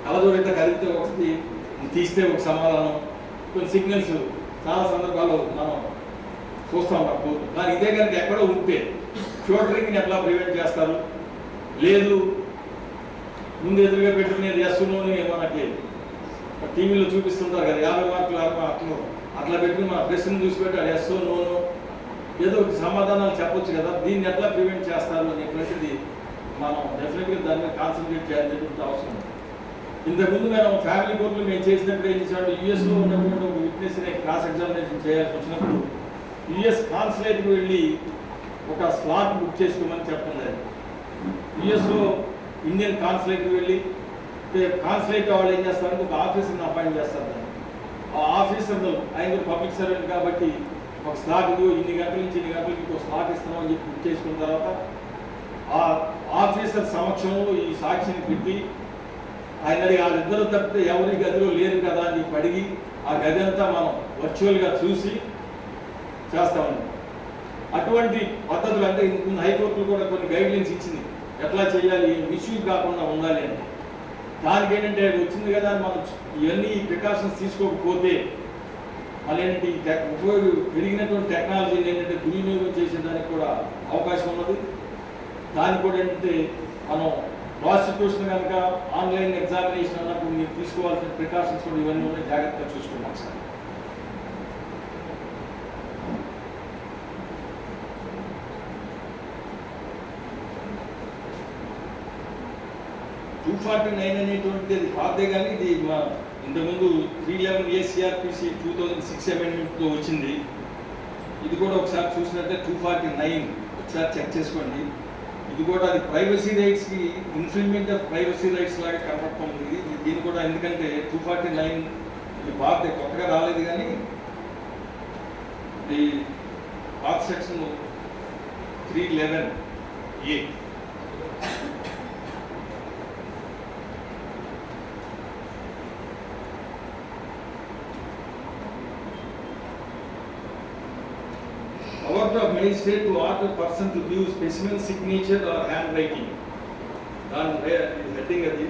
కలదూరైతే కలిపితే ఒకటి, తీస్తే ఒక సమాధానం, కొన్ని సిగ్నల్స్ చాలా సందర్భాల్లో మనం చూస్తూ ఉంటాం కోర్టు. కానీ ఇదే కనుక ఎక్కడో ఉంటే షోల్డరింగ్ని ఎట్లా ప్రివెంట్ చేస్తారు? లేదు ముందు ఎదురుగా పెట్టుకునేది ఎస్సులోని మనకి టీవీలో చూపిస్తుంటారు కదా, 50 మార్కులు 60 మార్కులు అట్లా పెట్టుకుని మన ప్రశ్న చూసి పెట్టి అది ఎస్సో నోనో ఏదో ఒక సమాధానాలు చెప్పొచ్చు కదా. దీన్ని ఎట్లా ప్రివెంట్ చేస్తారు అనేటువంటిది మనం డెఫినెట్గా దాని మీద కాన్సన్ట్రేట్ చేయాల్సినటువంటి అవసరం ఉంది. ఇంతకుముందు మేము ఫ్యామిలీ కోర్టులు మేము చేసినప్పుడు ఏం చేసాడు, యూఎస్లో ఉన్నటువంటి ఒక విట్నెస్ని క్రాస్ ఎగ్జామినేషన్ చేయాల్సి వచ్చినప్పుడు యుఎస్ కాన్సులేట్కి వెళ్ళి ఒక స్లాట్ బుక్ చేసుకోమని చెప్పలేదు. యుఎస్లో ఇండియన్ కాన్సులేట్కి వెళ్ళి కాన్సులేట్ వాళ్ళు ఏం చేస్తారంటే ఒక ఆఫీసర్ని అపాయింట్ చేస్తారు. ఆ ఆఫీసర్ ఆయన పబ్లిక్ సర్వెంట్ కాబట్టి ఒక స్లాట్ ఇన్ని గంటల నుంచి ఇన్ని గంటలకి ఒక స్లాట్ ఇస్తున్నామని చెప్పి బుక్ చేసుకున్న తర్వాత ఆ ఆఫీసర్ సమక్షంలో ఈ సాక్షిని పెట్టి ఆయన వాళ్ళిద్దరు తప్పితే ఎవరి గదిలో లేరు కదా అని చెప్పి అడిగి ఆ గది అంతా మనం వర్చువల్గా చూసి చేస్తామని. అటువంటి పద్ధతులు అంటే ఇంకొన్ని హైకోర్టులు కూడా కొన్ని గైడ్లైన్స్ ఇచ్చింది, ఎట్లా చేయాలి, మిస్యూజ్ కాకుండా ఉండాలి అంటే. దానికి ఏంటంటే వచ్చింది కదా అని మనం ఇవన్నీ ప్రికాషన్స్ తీసుకోకపోతే మళ్ళీ ఏంటంటే పెరిగినటువంటి టెక్నాలజీని ఏంటంటే దుర్వినియోగం చేసేదానికి కూడా అవకాశం ఉన్నది. దానికి కూడా ఏంటంటే మనం ప్రాసిక్యూషన్ కనుక ఆన్లైన్ ఎగ్జామినేషన్ అన్నప్పుడు మీరు తీసుకోవాల్సిన ప్రికాషన్స్ కూడా ఇవన్నీ ఉన్నాయి, జాగ్రత్తగా చూసుకుంటాం సార్. $249 అనేటువంటిది పాతే కానీ ఇది మా ఇంతకుముందు 311 ACRPC 2006 అమెండ్మెంట్లో వచ్చింది. ఇది కూడా ఒకసారి చూసినట్టే 249 ఒకసారి చెక్ చేసుకోండి. ఇది కూడా అది ప్రైవసీ రైట్స్కి ఇన్ఫ్రింజ్మెంట్ ఆఫ్ ప్రైవసీ రైట్స్ లాగా కనపడుతుంది. దీన్ని కూడా ఎందుకంటే 249 ఇది పాత కొత్తగా రాలేదు కానీ ఇది పాత section 311A. Power of magistrate to order person to give specimen signature or handwriting. Heading అది.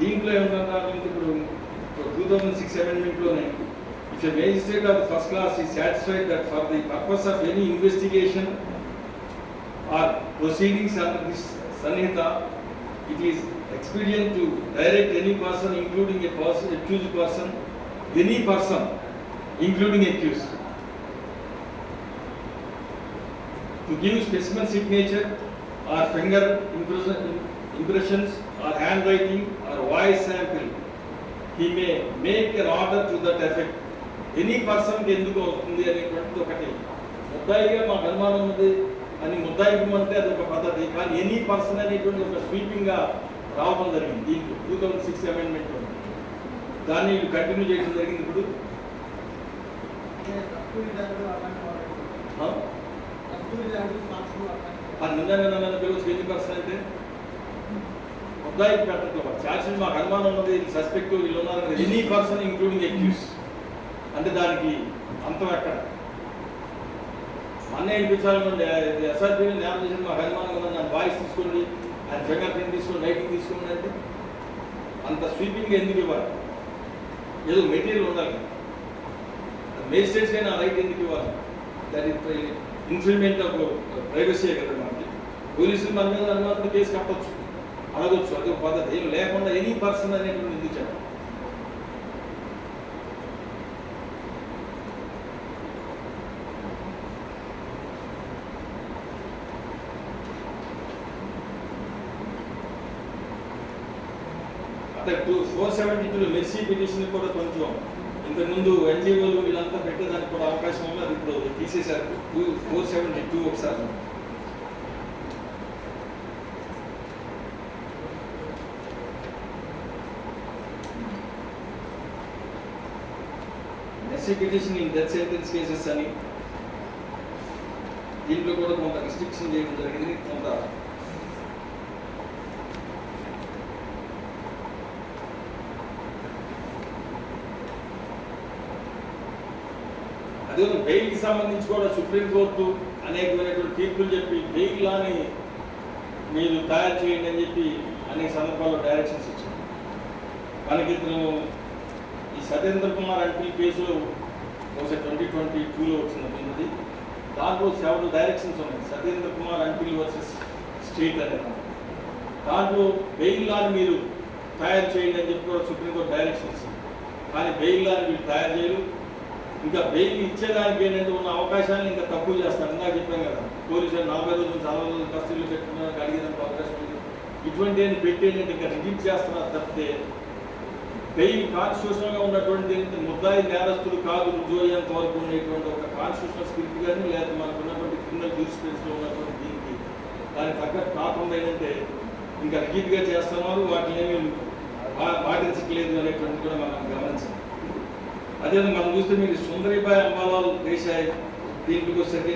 దీంట్లో ఏమంటున్నారు ఇప్పుడు 2006 అమెండ్మెంట్లోనే if a magistrate of first class is satisfied that for the purpose of any investigation or proceedings under this Sanhita, it is expedient to direct any person, including a person, accused person, any person, including accused, to give specimen signature or finger impressions or handwriting or voice sample. He may make an order to that effect. Any person కి ఎందుకు అవుతుంది అనేటువంటిది ఒకటి. ముద్దాయిగా మాకు అనుమానం ఉంది అని ముద్దాయి ఇవ్వమంటే అది ఒక పద్ధతి. కానీ ఎనీ పర్సన్ అనేటువంటి ఒక స్వీపింగ్ గా రావడం జరిగింది దీంట్లో 2006 అమెండ్మెంట్ లో. దాన్ని కంటిన్యూ చేయడం జరిగింది. ఇప్పుడు నిన్న పిలువచ్చు ఎన్ని పర్సన్ అంటే ముద్దాయి పెట్టట్లేదు. ఛార్జ్షీట్ మాకు అనుమానం ఉన్నది, సస్పెక్ట్ వీళ్ళు ఉన్నారు, ఎనీ పర్సన్ ఇంక్లూడింగ్ అక్యూజ్ అంటే దానికి అంతం ఎక్కడ? అన్నీ ఇప్పించాలనుకోండి, ఎస్ఆర్పీ నేరం చేసి మాకు అనుమానం ఉన్నది, దాని వాయిస్ తీసుకోండి, ఆయన ఫింగర్ ప్రింట్ తీసుకోండి, రైటింగ్ తీసుకోండి అంటే అంత స్వీపింగ్ ఎందుకు ఇవ్వాలి? ఏదో మెటీరియల్ ఉండాలి. మేజిస్ట్రేట్స్ అయినా రైట్ ఎందుకు ఇవ్వాలి? దాని ఇన్ఫ్రిల్మెంట్ ఆఫ్ ప్రైవసీ కదా. మనకి పోలీసులు మన మీద అనుమానంతో కేసు కట్టవచ్చు, అడగొచ్చు, అది ఒక పద్ధతి. ఏం లేకుండా ఎనీ పర్సన్ అనేటువంటి ఎందుకు చెప్పాలి? అంటే 472 మెర్సీ పిటిషన్ కూడా కొంచెం ఇంతకుముందు ఎన్జిఓలు వీళ్ళంతా పెట్టేదానికి కూడా అవకాశం ఉంది, అది ఇప్పుడు తీసేశారు. 472 ఒకసారి mercy petition in death sentence cases అని దీంట్లో కూడా కొంత రిస్ట్రిక్షన్ చేయడం జరిగింది. కొంత అదే బెయిల్కి సంబంధించి కూడా సుప్రీంకోర్టు అనేకమైనటువంటి తీర్పులు చెప్పి బెయిల్ లాని మీరు తయారు చేయండి అని చెప్పి అనేక సందర్భాల్లో డైరెక్షన్స్ ఇచ్చారు. మనకి ఇతను ఈ సత్యేంద్ర కుమార్ అంకిల్ కేసులో బహుశా 2022లో వచ్చినది. దాంట్లో సెవెరల్ డైరెక్షన్స్ ఉన్నాయి. Satyendra Kumar uncle versus state అనే దాంట్లో బెయిల్ లాని మీరు తయారు చేయండి అని చెప్పి కూడా సుప్రీంకోర్టు డైరెక్షన్ ఇచ్చింది. కానీ బెయిల్ లాని మీరు తయారు చేయరు. ఇంకా బెయిల్ ఇచ్చేదానికి ఏంటంటే ఉన్న అవకాశాన్ని ఇంకా తక్కువ చేస్తారు. ఇందాక చెప్పాం కదా, పోలీసులు 40 రోజులు 40 రోజులు కస్టడీలో పెట్టుకున్నానికి అడిగేదానికి అవకాశం లేదు. ఇటువంటి పెట్టేంటే ఇంకా రిలీజ్ చేస్తున్నారు తప్పితే బెయిల్ కాన్స్టిట్యూషనల్గా ఉన్నటువంటి ముద్దాయి నేరస్తులు కాదు రుజువు అయ్యేంత వరకు ఉండేటువంటి ఒక కాన్స్టిట్యూషనల్ స్క్రిప్ట్ కానీ లేదా మనకు ఉన్నటువంటి క్రిమినల్ జ్యూరిస్ప్రుడెన్స్లో ఉన్నటువంటి దీనికి దానికి తగ్గట్టు కాకుండా ఏంటంటే ఇంకా రిలీజ్గా చేస్తున్నారు, వాటిని ఏమీ పాటించట్లేదు అనేటువంటి కూడా మనం గమనించాలి. అదే మనం చూస్తే మీరు సుందరీబాయి అంబాలాల్ దేశాయ్ దీంట్లోకి వచ్చేసరికి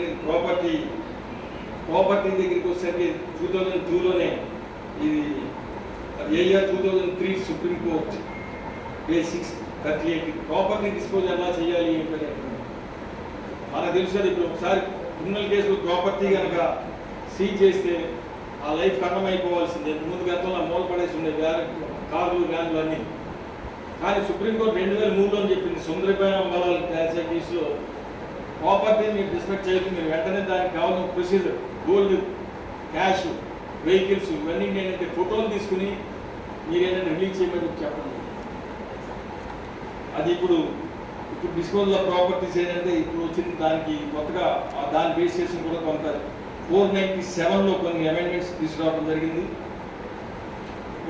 ప్రాపర్టీ దగ్గరికి వచ్చేసరికి 2002లోనే ఇది AR 2003 supreme court case 638 property dispose ఎలా చేయాలి ఏంటంటే మనకు తెలుసు. ఇప్పుడు ఒకసారి క్రిమినల్ కేసులో ప్రాపర్టీ కనుక సీజ్ చేస్తే ఆ లైఫ్ కన్నమైపోవాల్సిందే. ముందు గతంలో మూలపడేసి ఉండే కార్లు వ్యాన్లు అన్నీ. కానీ సుప్రీంకోర్టు 2003లో చెప్పింది సుందరీబాయి అంబాలాల్ కేసులో ప్రాపర్టీని మీరు డిస్పెక్ట్ చేయలేదు, మీరు వెంటనే దానికి కావాల్సిన ప్రొసీజర్ గోల్డ్, క్యాష్, వెహికల్స్ ఇవన్నీ ఏంటంటే ఫోటోలు తీసుకుని మీరేంటంటే రిలీజ్ చేయమని చెప్పండి. అది ఇప్పుడు డిస్పోజల్ ఆఫ్ ప్రాపర్టీస్ ఏంటంటే ఇప్పుడు వచ్చింది. దానికి కొత్తగా దాని బేస్ చేసి కూడా కొంత 497లో కొన్ని అమెండ్మెంట్స్ తీసుకురావడం జరిగింది.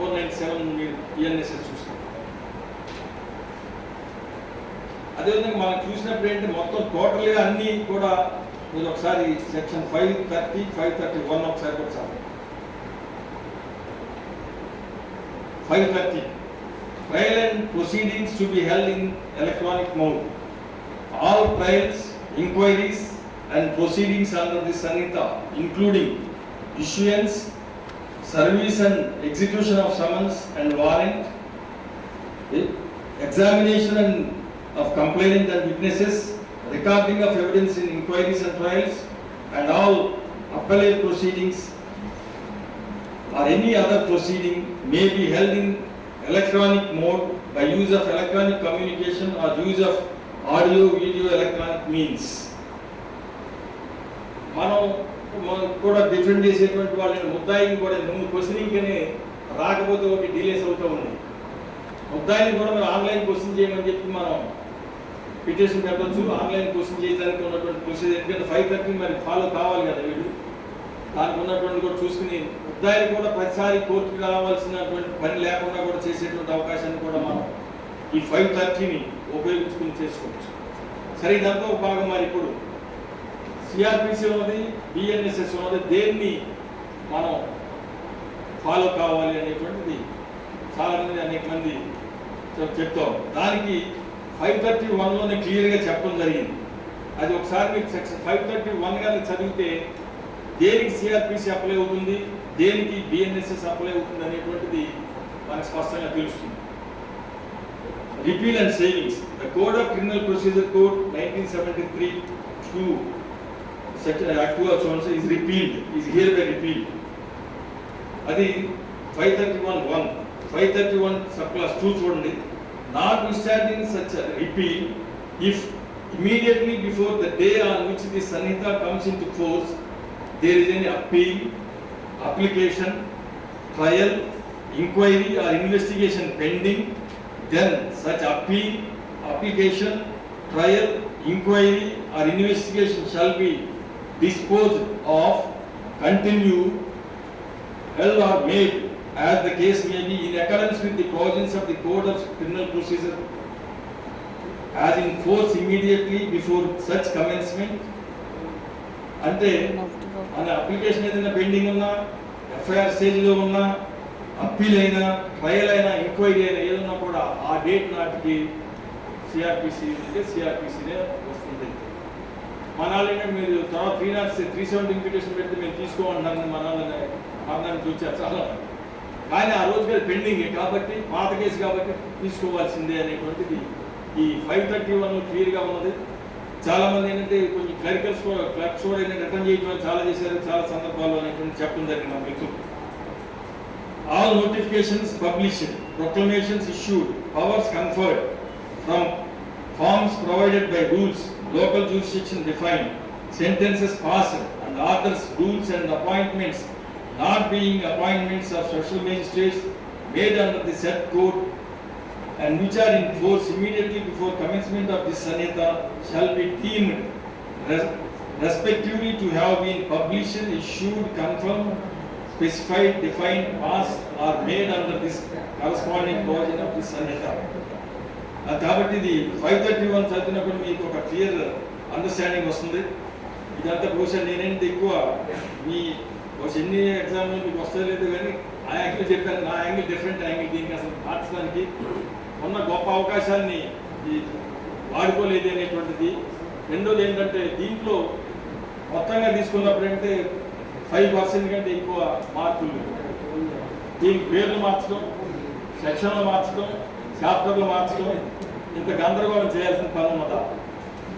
497 మీరు ఈఎన్ఎస్ఎస్ చూస్తారు. అదేవిధంగా మనం చూసినప్పుడు ఏంటంటే మొత్తం టోటల్గా అన్నీ కూడా మీరు ఒకసారి సెక్షన్ 530, 531 ఒకసారి కూడా sir 530 trial and proceedings to be held in electronic mode. All trials, inquiries and proceedings under this Sanhita, including issuance, service and execution of summons and warrant, examination and of complainant and witnesses, recording of evidence in inquiries and trials, and all appellate proceedings or any other proceeding may be held in electronic mode by use of electronic communication or use of audio, video, electronic means. మనం కూడా defend చేసేటువంటి వాళ్ళని ముద్దాయిని కూడా ముందు క్వశ్చనింగ్ని రాకపోతే ఒకటి delays అవుతూ ఉంది. ముద్దాయిని కూడా మరి ఆన్లైన్ క్వశ్చన్ చేయమని చెప్పి మనం పిటిషన్ పెట్టవచ్చు. ఆన్లైన్ క్వశ్చన్ చేయడానికి ఉన్నటువంటి ప్రొసీజర్, ఎందుకంటే 5:30 మరి ఫాలో కావాలి కదా వీళ్ళు, దానికి ఉన్నటువంటి కూడా చూసుకుని ముద్దాయిని కూడా ప్రతిసారి కోర్టుకి రావాల్సినటువంటి పని లేకుండా కూడా చేసేటువంటి అవకాశాన్ని కూడా మనం ఈ 5:30ని ఉపయోగించుకుని చేసుకోవచ్చు. సరే, ఇదంతా ఒక భాగం. మరి ఇప్పుడు సిఆర్పిసి ఉన్నది, బిఎన్ఎస్ఎస్ ఉన్నది, దేన్ని మనం ఫాలో కావాలి అనేటువంటిది చాలామంది అనేక మంది చెప్తాం. దానికి 531లోనే క్లియర్గా చెప్పడం జరిగింది. అది ఒకసారి మీకు సెక్షన్ 531 కానీ చదివితే దేనికి సిఆర్పిసి అప్లై అవుతుంది, దేనికి బిఎన్ఎస్ఎస్ అప్లై అవుతుంది అనేటువంటిది మనకు స్పష్టంగా తెలుస్తుంది. Repeal and savings. The code of criminal procedure code 1973 section Act 2 is repealed, is hereby repealed. అది 531(1). 531 subclass 2 చూడండి. Notwithstanding such a repeal, if immediately before the day on which the Sanhita comes into force, there is any appeal, application, trial, inquiry or investigation pending, then such appeal, application, trial, inquiry or investigation shall be disposed of, continue, held or made as the case may be in accordance with the provisions of the Code of Criminal Procedure as in force immediately before such commencement. అంటే మన application ఏదైనా pending ఉన్నా, FIR స్టేజ్లో ఉన్నా, appeal అయినా, trial అయినా, enquiry అయినా ఏదన్నా కూడా ఆ డేట్ నాటికి సిఆర్పిసి అంటే సిఆర్పిసినే వస్తుంది. మన వాళ్ళైనా మీరు తర్వాత 370 పిటిషన్ పెడితే మేము తీసుకోమంటున్నారని మన వాళ్ళని చూచారు చాలా. కానీ ఆ రోజు గారు పెండింగ్ కాబట్టి, పాత కేసు కాబట్టి తీసుకోవాల్సిందే అనేటువంటిది ఈ 531లో క్లియర్గా ఉన్నది. చాలామంది ఏంటంటే కొంచెం క్లరికల్స్ క్లర్క్స్ కూడా ఏంటంటే రిటర్న్ చేయడం చాలా చేశారు చాలా సందర్భాల్లో అనేటువంటి చెప్పడం జరిగింది మా మిత్రులు. All notifications published, proclamations issued, powers conferred from forms provided by rules, local jurisdiction defined, sentences passed, and orders, rules, and appointments not being appointments of special magistrates made under the said code and which are in force immediately before commencement of this Sanhita shall be deemed respectively to have been published, issued, confirmed, specified, defined, passed or made under this corresponding provision of this Sanhita. కాబట్టి ఇది 531 చదివినప్పుడు మీకు ఒక clear understanding వస్తుంది. ఇదంతా బహుశా నేనేంటి ఎక్కువ మీ బహుశా ఎన్ని ఎగ్జామ్లో మీకు వస్తుంది లేదు, కానీ ఆ యాంగిల్ చెప్పాను. నా యాంగిల్ డిఫరెంట్ యాంగిల్, దీనికి అసలు మార్చడానికి ఉన్న గొప్ప అవకాశాన్ని వాడుకోలేదు అనేటువంటిది. రెండోది ఏంటంటే దీంట్లో మొత్తంగా తీసుకున్నప్పుడు అంటే 5% కంటే ఎక్కువ మార్కులు, దీనికి పేర్లు మార్చడం, సెక్షన్లు మార్చడం, చాప్టర్లు మార్చడం, ఇంత గందరగోళం చేయాల్సిన పని ఉన్నదా?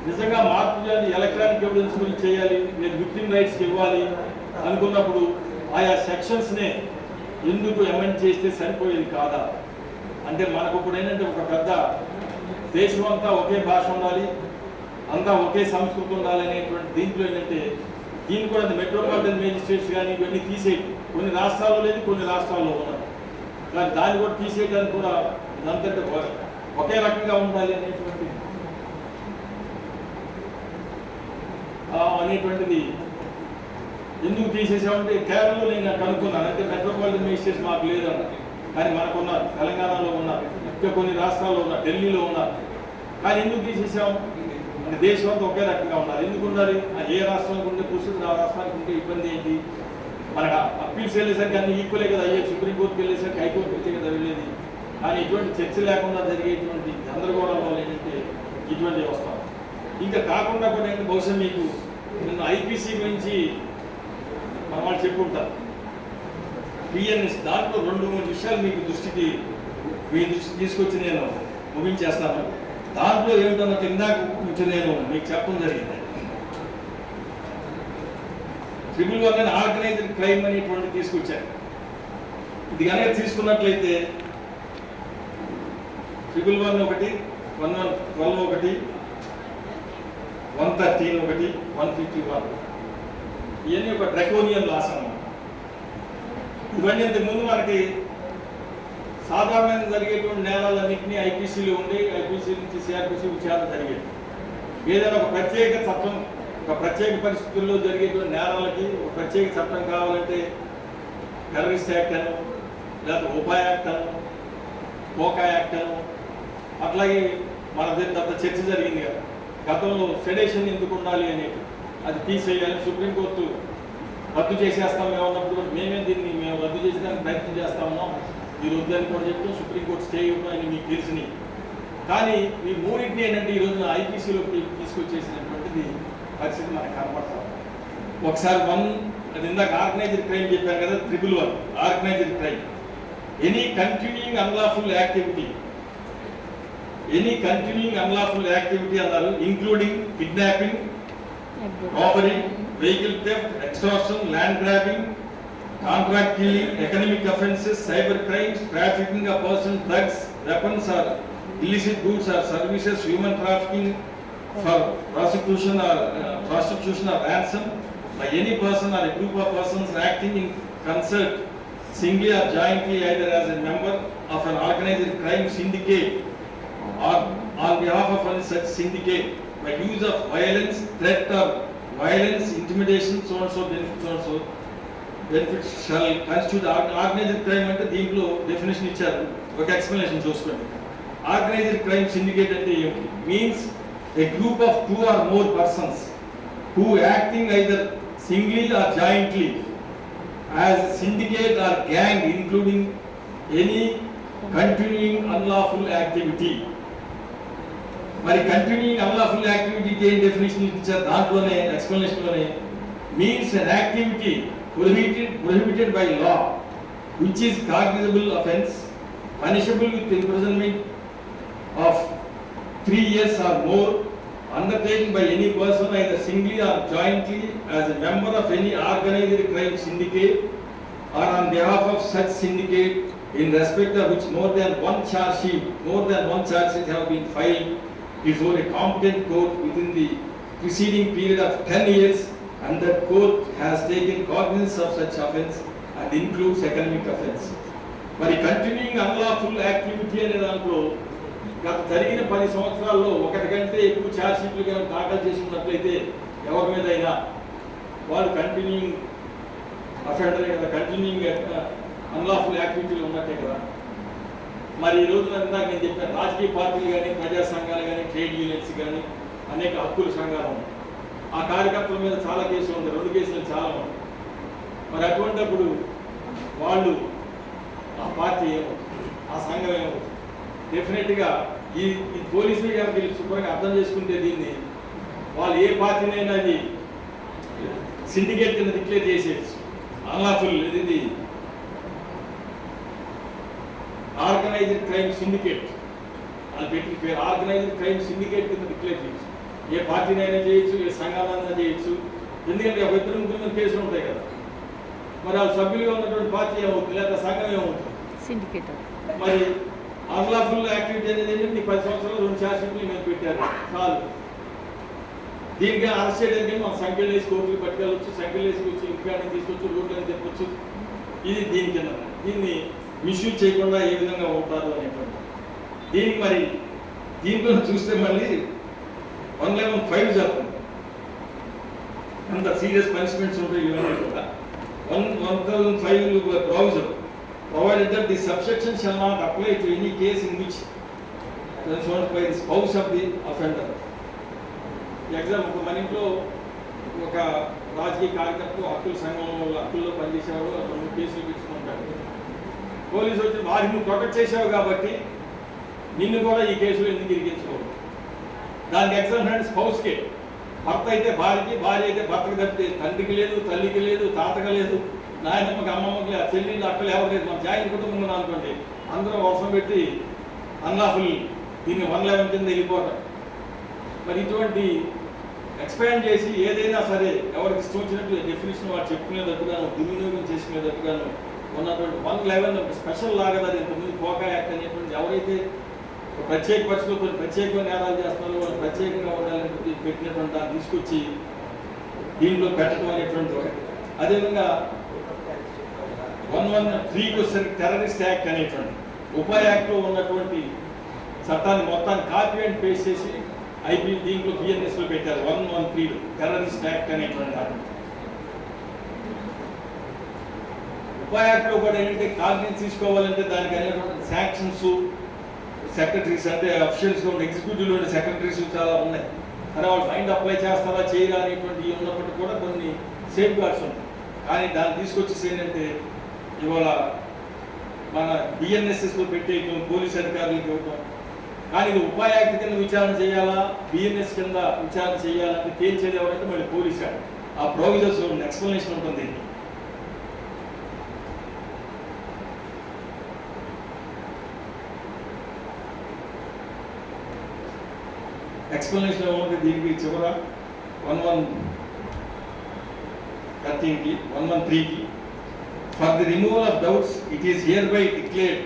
నిజంగా మార్పు చేయాలి, ఎలక్ట్రానిక్ ఎవిడెన్స్ గురించి చేయాలి, నేను విక్టిమ్ రైట్స్కి ఇవ్వాలి అనుకున్నప్పుడు ఆయా సెక్షన్స్నే ఎందుకు అమెండ్ చేస్తే సరిపోయేది కాదా? అంటే మనకు ఇప్పుడు ఏంటంటే ఒక పెద్ద దేశం అంతా ఒకే భాష ఉండాలి, అంతా ఒకే సంస్కృతి ఉండాలి అనేటువంటి దీంట్లో ఏంటంటే దీన్ని కూడా మెట్రోపాలిటన్ మేజిస్ట్రేట్స్ కానీ ఇవన్నీ తీసేయి, కొన్ని రాష్ట్రాల్లో లేదు, కొన్ని రాష్ట్రాల్లో ఉన్నారు, కానీ దాన్ని కూడా తీసేయడానికి కూడా ఇదంతా ఒకే రకంగా ఉండాలి అనేటువంటిది ఎందుకు తీసేసామంటే కేరళలో నేను కనుక్కున్నాను. అంటే మెట్రోపాలిటన్ మేజిస్ట్రేట్స్ మాకు లేదు అన్నారు, కానీ మనకున్నారు, తెలంగాణలో ఉన్నారు, ఇంకా కొన్ని రాష్ట్రాల్లో ఉన్నారు, ఢిల్లీలో ఉన్నారు. కానీ ఎందుకు తీసేసాం అంటే దేశం అంతా ఒకే రకంగా ఉండాలి. ఎందుకు ఉండాలి? ఏ రాష్ట్రానికి ఉండే ప్రొసీజర్ ఆ రాష్ట్రానికి ఉంటే ఇబ్బంది ఏంటి? మనకు అప్పీల్స్ వెళ్ళేసరికి అన్ని ఈక్వలే కదా అయ్యే, సుప్రీంకోర్టుకి వెళ్ళేసరికి హైకోర్టుకి కదా వెళ్ళేది. కానీ ఇటువంటి చర్చ లేకుండా జరిగేటువంటి గందరగోళంలో ఏంటంటే ఇటువంటి వస్తాం. ఇంకా కాకుండా కూడా ఏంటంటే బహుశా మీకు నేను ఐపీసీ గురించి మన వాళ్ళు చెప్పుకుంటారు. పిఎన్ఎస్ దాంట్లో 2-3 విషయాలు మీ దృష్టికి తీసుకొచ్చి నేను ముగించేస్తాను. దాంట్లో ఏమిటన్నా ఇందాక నుంచి నేను మీకు చెప్పడం జరిగింది. 111 ఆర్గనైజ్డ్ క్రైమ్ అనేటువంటి తీసుకొచ్చాను. ఇది కనుక తీసుకున్నట్లయితే 111 ఒకటి, 112 ఒకటి, 113 ఒకటి, 151 ఇవన్నీ ఒక డ్రకోనియన్ లాస్ అన్నమాట. ఇవన్నీ ఇంతకుముందు మనకి సాధారణంగా జరిగేటువంటి నేరాలన్నింటినీ ఐపీసీలో ఉండి ఐపీసీ నుంచి సిఆర్పిసి విచారణ జరిగేది. ఏదైనా ఒక ప్రత్యేక చట్టం, ఒక ప్రత్యేక పరిస్థితుల్లో జరిగేటువంటి నేరాలకి ఒక ప్రత్యేక చట్టం కావాలంటే టెర్రరిస్ట్ యాక్ట్ అను, లేదా ఉపా యాక్ట్ అను, కోకా యాక్ట్ అను, అట్లాగే మన దగ్గర అంత చర్చ జరిగింది కదా గతంలో సెడేషన్ ఎందుకు ఉండాలి అనేది, అది తీసేయాలి సుప్రీంకోర్టు రద్దు చేసేస్తాం మేము అన్నప్పుడు మేము రద్దు చేసేదానికి ప్రయత్నం చేస్తా ఉన్నాం, మీరు వద్దని కూడా చెప్తాం, సుప్రీంకోర్టు స్టే ఇవ్వమని మీకు తెలిసినాయి. కానీ ఈ మూడింటిని ఏంటంటే ఈ రోజున ఐపీసీలోకి తీసుకొచ్చేసినటువంటిది పరిస్థితి మనకు కనపడతాం. ఒకసారి అది ఇందాక ఆర్గనైజ్డ్ క్రైమ్ చెప్పాను కదా, 111 organised crime. Any continuing unlawful activity అన్నారు, including kidnapping, robbery, vehicle theft, extortion, land grabbing, contract killing, economic offences, cyber crimes, trafficking of persons, drugs, weapons or illicit goods or services, human trafficking for prostitution or ransom by any person or a group of persons acting in concert, singly or jointly, either as a member of an organized crime syndicate or on behalf of one such syndicate, by use of violence, threat or violence, intimidation, so and so, benefits shall constitute organized crime. అంటే దీంట్లో definition ఇచ్చారు, ఒక explanation చూసుకోండి. Organised crime syndicate అంటే ఏమిటి? Means A group of 2 or more persons who acting either singly or jointly as syndicate or gang, including any continuing unlawful activity. మరి continuing unlawful యాక్టివిటీకి ఏం definition ఇచ్చారు దాంట్లోనే ఎక్స్ప్లెనేషన్లోనే, means an activity prohibited by law which is cognizable offence, punishable with imprisonment of 3 years or more, undertaken by any person either singly or jointly as a member of any organized crime syndicate or on behalf of such syndicate, in respect of which more than one charge sheet have been filed before a competent court within the preceding period of 10 years, and that court has taken cognizance of such offence and includes economic offence. మరి continuing unlawful activity అనే దాంట్లో గత జరిగిన 10 సంవత్సరాల్లో ఒకటి కంటే ఎక్కువ charge షీట్లు కనుక దాఖలు చేసినట్లయితే ఎవరి మీద అయినా వాళ్ళు కంటిన్యూయింగ్ అఫెండరే కదా, కంటిన్యూయింగ్ అన్లాఫుల్ యాక్టివిటీలు ఉన్నట్టే కదా. మరి ఈ రోజున ఇందాక నేను చెప్పాను, రాజకీయ పార్టీలు కానీ, ప్రజా సంఘాలు కానీ, ట్రేడ్ యూనియన్స్ కానీ, అనేక హక్కుల సంఘాలు ఉన్నాయి. ఆ కార్యకర్తల మీద చాలా కేసులు ఉంటాయి, 2 కేసులు చాలా ఉంటాయి. మరి అటువంటిప్పుడు వాళ్ళు ఆ పార్టీ ఏమవుతుంది, ఆ సంఘం ఏమవుతుంది? డెఫినెట్గా ఈ పోలీసులు కనుక వీళ్ళు శుభ్రంగా అర్థం చేసుకుంటే దీన్ని వాళ్ళు ఏ పార్టీనైనా అది సిండికేట్ కింద డిక్లేర్ చేసేయచ్చు. అన్లాఫుల్ ఇది ఆర్గనైజ్డ్ క్రైమ్ సిండికేట్ అని పెట్టిన పేరు, ఆర్గనైజ్డ్ క్రైమ్ సిండికేట్ కింద డిక్లేర్ చేయొచ్చు. ఏ పార్టీనైనా చేయొచ్చు, ఏ సంఘాలైనా చేయొచ్చు. ఎందుకంటే ఒక 2-3 కేసులు ఉంటాయి కదా, మరి ఆ సభ్యులుగా ఉన్నటువంటి పార్టీ ఏమవుతుంది, లేదా సంఘం ఏమవుతుంది, సిండికేట్. మరి అన్లాఫుల్ యాక్టివిటీ అనేది ఏంటంటే 10 సంవత్సరాలు 2 ఛార్జ్ షీట్లు మేము పెట్టారు చాలు. దీనికి అరెస్ట్ చేయడానికి మనం సంఖ్యలు వేసి కోర్టులు పట్టుకెళ్ళవచ్చు, సంఖ్యలు వేసి వచ్చి ఇంటికాడిని తీసుకొచ్చి రోడ్లని తెప్పొచ్చు. ఇది దీని కింద దీన్ని మిస్యూజ్ చేయకుండా ఏ విధంగా ఉంటారు అనేటువంటి దీనికి మరి దీంట్లో చూస్తే మళ్ళీ 111(5) జరుగుతుంది. అంత సీరియస్ పనిష్మెంట్స్ ఉంటాయి ఇవన్నీ కూడా. 1,005 provision provided that the subsection shall not apply to any case in which shown by the spouse of the offender. Example మన ఇంట్లో ఒక రాజకీయ కార్యకర్త హక్కుల సంఘంలో హక్కుల్లో పనిచేసేవాడు, 2 కేసులు పెట్టుకుంటాడు. పోలీసు వచ్చి వారిని నువ్వు ప్రొటెక్ట్ చేసావు కాబట్టి నిన్ను కూడా ఈ కేసులో ఎందుకు ఇరికించుకోవు. దానికి ఎగ్జాంపుల్ స్పౌస్కే, భర్త అయితే భార్యకి, భార్య అయితే భర్తకి తప్పితే తండ్రికి లేదు, తల్లికి లేదు, తాతకి లేదు, నాయనమ్మకి, అమ్మమ్మకి, చెల్లిళ్ళు, అక్కలు ఎవరు లేదు. మన జాయింట్ కుటుంబం అనుకోండి, అందరూ అవసరం పెట్టి అన్లాఫుల్ దీన్ని 111 కింద వెళ్ళిపోవడం. మరి ఇటువంటి ఎక్స్పాండ్ చేసి ఏదైనా సరే ఎవరికి ఇష్టం వచ్చినట్టు డెఫినేషన్ వాడు చెప్పుకునేటట్టుగాను, దుర్వినియోగం చేసుకునేటట్టుగాను ఉన్నటువంటి 111 ఒక స్పెషల్ లాగా అది ఇంతకుముందు కోకా యాక్ట్ అనేటువంటి ఎవరైతే ప్రత్యేక పరిస్థితుల్లో కొన్ని ప్రత్యేకమైన నేరాలు చేస్తున్నారో వాళ్ళు ప్రత్యేకంగా ఉండాలని పెట్టినటువంటి దాన్ని తీసుకొచ్చి దీంట్లో పెట్టడం అనేటువంటి ఒకటి. అదేవిధంగా 113 వచ్చేసరికి టెర్రరిస్ట్ యాక్ట్ అనేటువంటి ఉపా యాక్ట్లో ఉన్నటువంటి చట్టాన్ని మొత్తాన్ని కాపీ అండ్ పేస్ట్ చేసి దీంట్లో బిఎన్ఎస్లో పెట్టారు. 113 టెర్రరిస్ట్ యాక్ట్ అనేటువంటి దాన్ని. ఉపా యాక్ట్లో కూడా ఏంటంటే కాగ్నిజెన్స్ తీసుకోవాలంటే దానికి అనేటువంటి శాంక్షన్స్, సెక్రటరీస్ అంటే అఫీషియల్స్గా ఉండే ఎగ్జిక్యూటివ్లో ఉండే సెక్రటరీస్ చాలా ఉన్నాయి. కానీ వాళ్ళు మైండ్ అప్లై చేస్తారా చేయరా అనేటువంటి ఉన్నప్పటికీ కూడా కొన్ని సేఫ్ గార్డ్స్ ఉంటాయి. కానీ దాన్ని తీసుకొచ్చేసి ఏంటంటే ఇవాళ మన బిఎన్ఎస్ఎస్లో పెట్టేయటం, పోలీస్ అధికారులకు ఇవ్వటం. కానీ ఇది ఉపా యాక్ట్ కింద విచారణ చేయాలా, బిఎన్ఎస్ కింద విచారణ చేయాలంటే తేల్చేది ఎవరంటే మళ్ళీ పోలీస్ యాక్ట్. ఆ ప్రొవిజన్స్ ఎక్స్ప్లెనేషన్ ఉంటుంది. ఎక్స్ప్లెనేషన్ ఏమంటే దీనికి చివర 1113కి 113కి for the removal of doubts it is hereby declared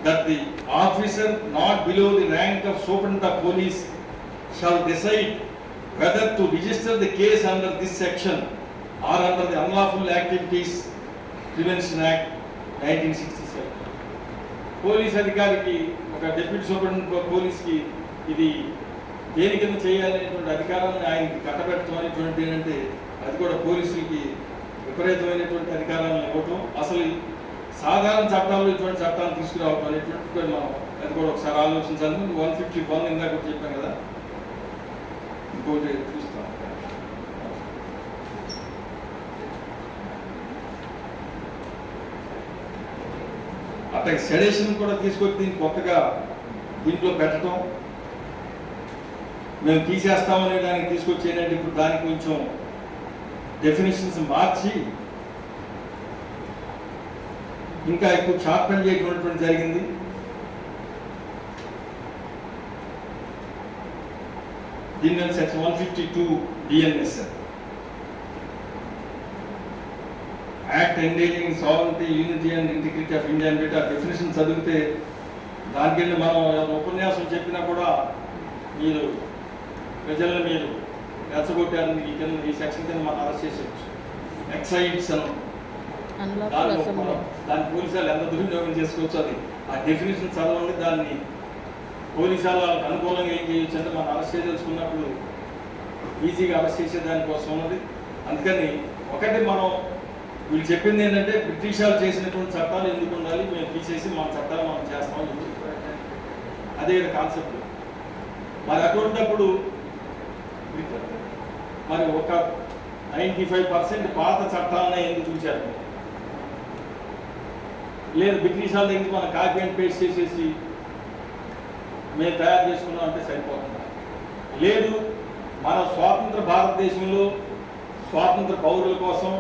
that the officer not below the rank of superintendent of police shall decide whether to register the case under this section or under the Unlawful Activities Prevention Act 1967. Police అధికారికి ఒక deputy superintendent పోలీస్కి ఇది దేని కింద చేయాలనేటువంటి అధికారాన్ని ఆయనకి కట్టబెట్టడం అనేటువంటి ఏంటంటే అది కూడా పోలీసులకి విపరీతమైనటువంటి అధికారాలను ఇవ్వటం, అసలు సాధారణ చట్టాల్లో ఇటువంటి చట్టాలను తీసుకురావటం అనేటువంటి మనం అది కూడా ఒకసారి ఆలోచించాలి. 151 ఇందాక చెప్పాం కదా, ఇంకోటి చూస్తాం. అట్లాగే సెడేషన్ కూడా తీసుకొచ్చి దీన్ని కొత్తగా దీంట్లో పెట్టడం, మేము తీసేస్తామనే దానికి తీసుకొచ్చి ఏంటంటే ఇప్పుడు దానికి కొంచెం డెఫినేషన్స్ మార్చి ఇంకా ఎక్కువ షార్పన్ చేయటువంటి జరిగింది. దీని section 152 BNS act endangering sovereignty, unity and integrity of India అని పెట్టి ఆ డెఫినేషన్ చదివితే దానికెళ్ళి మనం ఉపన్యాసం చెప్పినా కూడా మీరు ప్రజలను మీరు రెచ్చగొట్టారని ఈ సెక్షన్ కింద మనం అరెస్ట్ చేసేవచ్చు. ఎక్సైడ్స్ దాని పోలీసు వాళ్ళు ఎంత దుర్వినియోగం చేసుకోవచ్చు, అది ఆ డెఫినేషన్ చదవండి. దాన్ని పోలీసు వాళ్ళకి అనుకూలంగా ఏం చేయొచ్చు అంటే మనం అరెస్ట్ చేయదలుచుకున్నప్పుడు ఈజీగా అరెస్ట్ చేసే దానికోసం ఉన్నది. అందుకని ఒకటి మనం వీళ్ళు చెప్పింది ఏంటంటే బ్రిటిష్ వాళ్ళు చేసినటువంటి చట్టాలు ఎందుకు ఉండాలి, మేము తీసేసి మన చట్టాలు మనం చేస్తామని అదే కాన్సెప్ట్. మరి అటువంటిప్పుడు మరి ఒక 95% పాత చట్టాలనే ఎందుకు చూశారు? లేదు బ్రిటిష్ వాళ్ళ దగ్గర మనం కాపీ అండ్ పేస్ట్ చేసేసి మేము తయారు చేసుకున్నాం అంటే సరిపోతుంది. లేదు మన స్వాతంత్ర భారతదేశంలో స్వాతంత్ర పౌరుల కోసం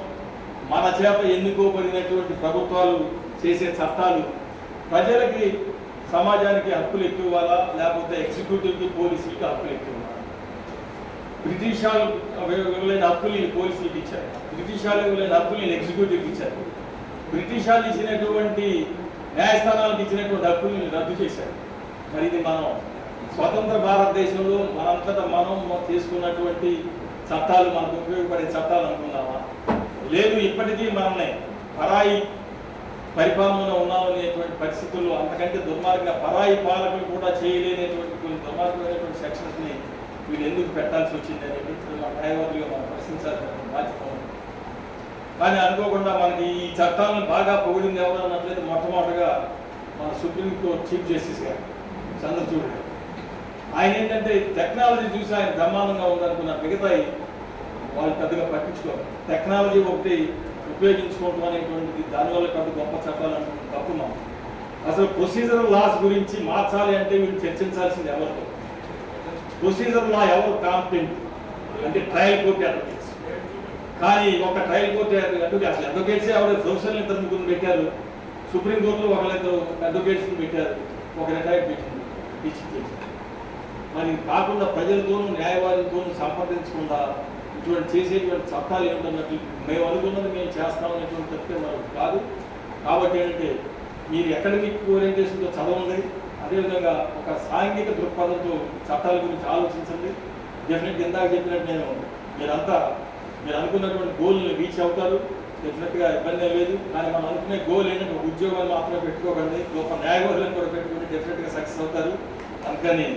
మన చేత ఎన్నుకోబడినటువంటి ప్రభుత్వాలు చేసే చట్టాలు ప్రజలకి సమాజానికి హక్కులు ఎక్కువ ఇవ్వాలా, లేకపోతే ఎగ్జిక్యూటివ్కి పోలీసులకి హక్కులు ఎక్కువ ఇవ్వాలి? బ్రిటిష్ వాళ్ళు ఇవ్వలేని హక్కులు పోలీసులకు ఇచ్చారు, బ్రిటిష్ వాళ్ళు ఇవ్వలేని హక్కులు ఎగ్జిక్యూటివ్కి ఇచ్చారు, బ్రిటిష్ వాళ్ళు ఇచ్చినటువంటి న్యాయస్థానాలకు ఇచ్చినటువంటి హక్కుల్ని రద్దు చేశారు. మరి ఇది మనం స్వతంత్ర భారతదేశంలో మనంతటా మనం తీసుకున్నటువంటి చట్టాలు మనకు ఉపయోగపడే చట్టాలు అనుకున్నామా? లేదు ఇప్పటికీ మనల్ని పరాయి పరిపాలనలో ఉన్నామనేటువంటి పరిస్థితుల్లో అంతకంటే దుర్మార్గంగా పరాయి పాలకులు కూడా చేయలేనటువంటి కొన్ని దుర్మార్గమైనటువంటి సెక్షన్స్ని వీళ్ళు ఎందుకు పెట్టాల్సి వచ్చింది అనేటువంటి మన న్యాయవాదులుగా మనం ప్రశ్నించాల్సిన బాధ్యత ఉంది. కానీ అనుకోకుండా మనకి ఈ చట్టాలను బాగా పొగిడింది ఎవరు అన్నట్లయితే మొట్టమొదటిగా మన సుప్రీంకోర్టు చీఫ్ జస్టిస్ గారు చంద్రచూడ్. ఆయన ఏంటంటే టెక్నాలజీ చూసి ఆయన బ్రహ్మాండంగా ఉందనుకున్నారు, మిగతా వాళ్ళు పెద్దగా పట్టించుకోరు. టెక్నాలజీ ఒకటి ఉపయోగించుకోవడం అనేటువంటిది దానివల్ల పెద్ద గొప్ప చట్టాలు అనుకుంటుంది తప్పు. మనం అసలు ప్రొసీజరల్ లాస్ గురించి మార్చాలి అంటే వీళ్ళు చర్చించాల్సింది ఎవరితో? ప్రొసీజర్ లా ఎవరు కాంపిటెంట్ అంటే ట్రయల్ కోర్టు అడ్వకేట్స్. కానీ ఒక ట్రయల్ కోర్టు అడ్వకేట్ అసలు అడ్వకేట్సే ఎవరు ప్రొఫెషనల్ ఇద్దరు ముగ్గురు పెట్టారు, సుప్రీంకోర్టులో ఒకరిద్దరు అడ్వకేట్స్ని పెట్టారు, ఒక రిటైర్డ్ పెట్టింది టీచింగ్ చేసి. మరి కాకుండా ప్రజలతోనూ న్యాయవాదులతోనూ సంప్రదించకుండా ఇటువంటి చేసేటువంటి చట్టాలు ఏమిటన్నట్లు మేము అనుకున్నది మేము చేస్తామనేటువంటి తప్పితే మనకు కాదు. కాబట్టి ఏంటంటే మీరు అకాడమిక్ ఓరియంటేషన్తో చదవండి, అదేవిధంగా ఒక సాంఘిక దృక్పథంతో చట్టాల గురించి ఆలోచించండి. డెఫినెట్గా ఇందాక చెప్పినట్టు మీరంతా మీరు అనుకున్నటువంటి గోల్ని రీచ్ అవుతారు, డెఫినెట్గా ఇబ్బంది ఏం లేదు. కానీ మనం అనుకునే గోల్ ఏంటంటే ఒక ఉద్యోగాలు మాత్రమే పెట్టుకోకండి, గొప్ప న్యాయవాదులను కూడా పెట్టుకుని డెఫినెట్గా సక్సెస్ అవుతారు. అందుకని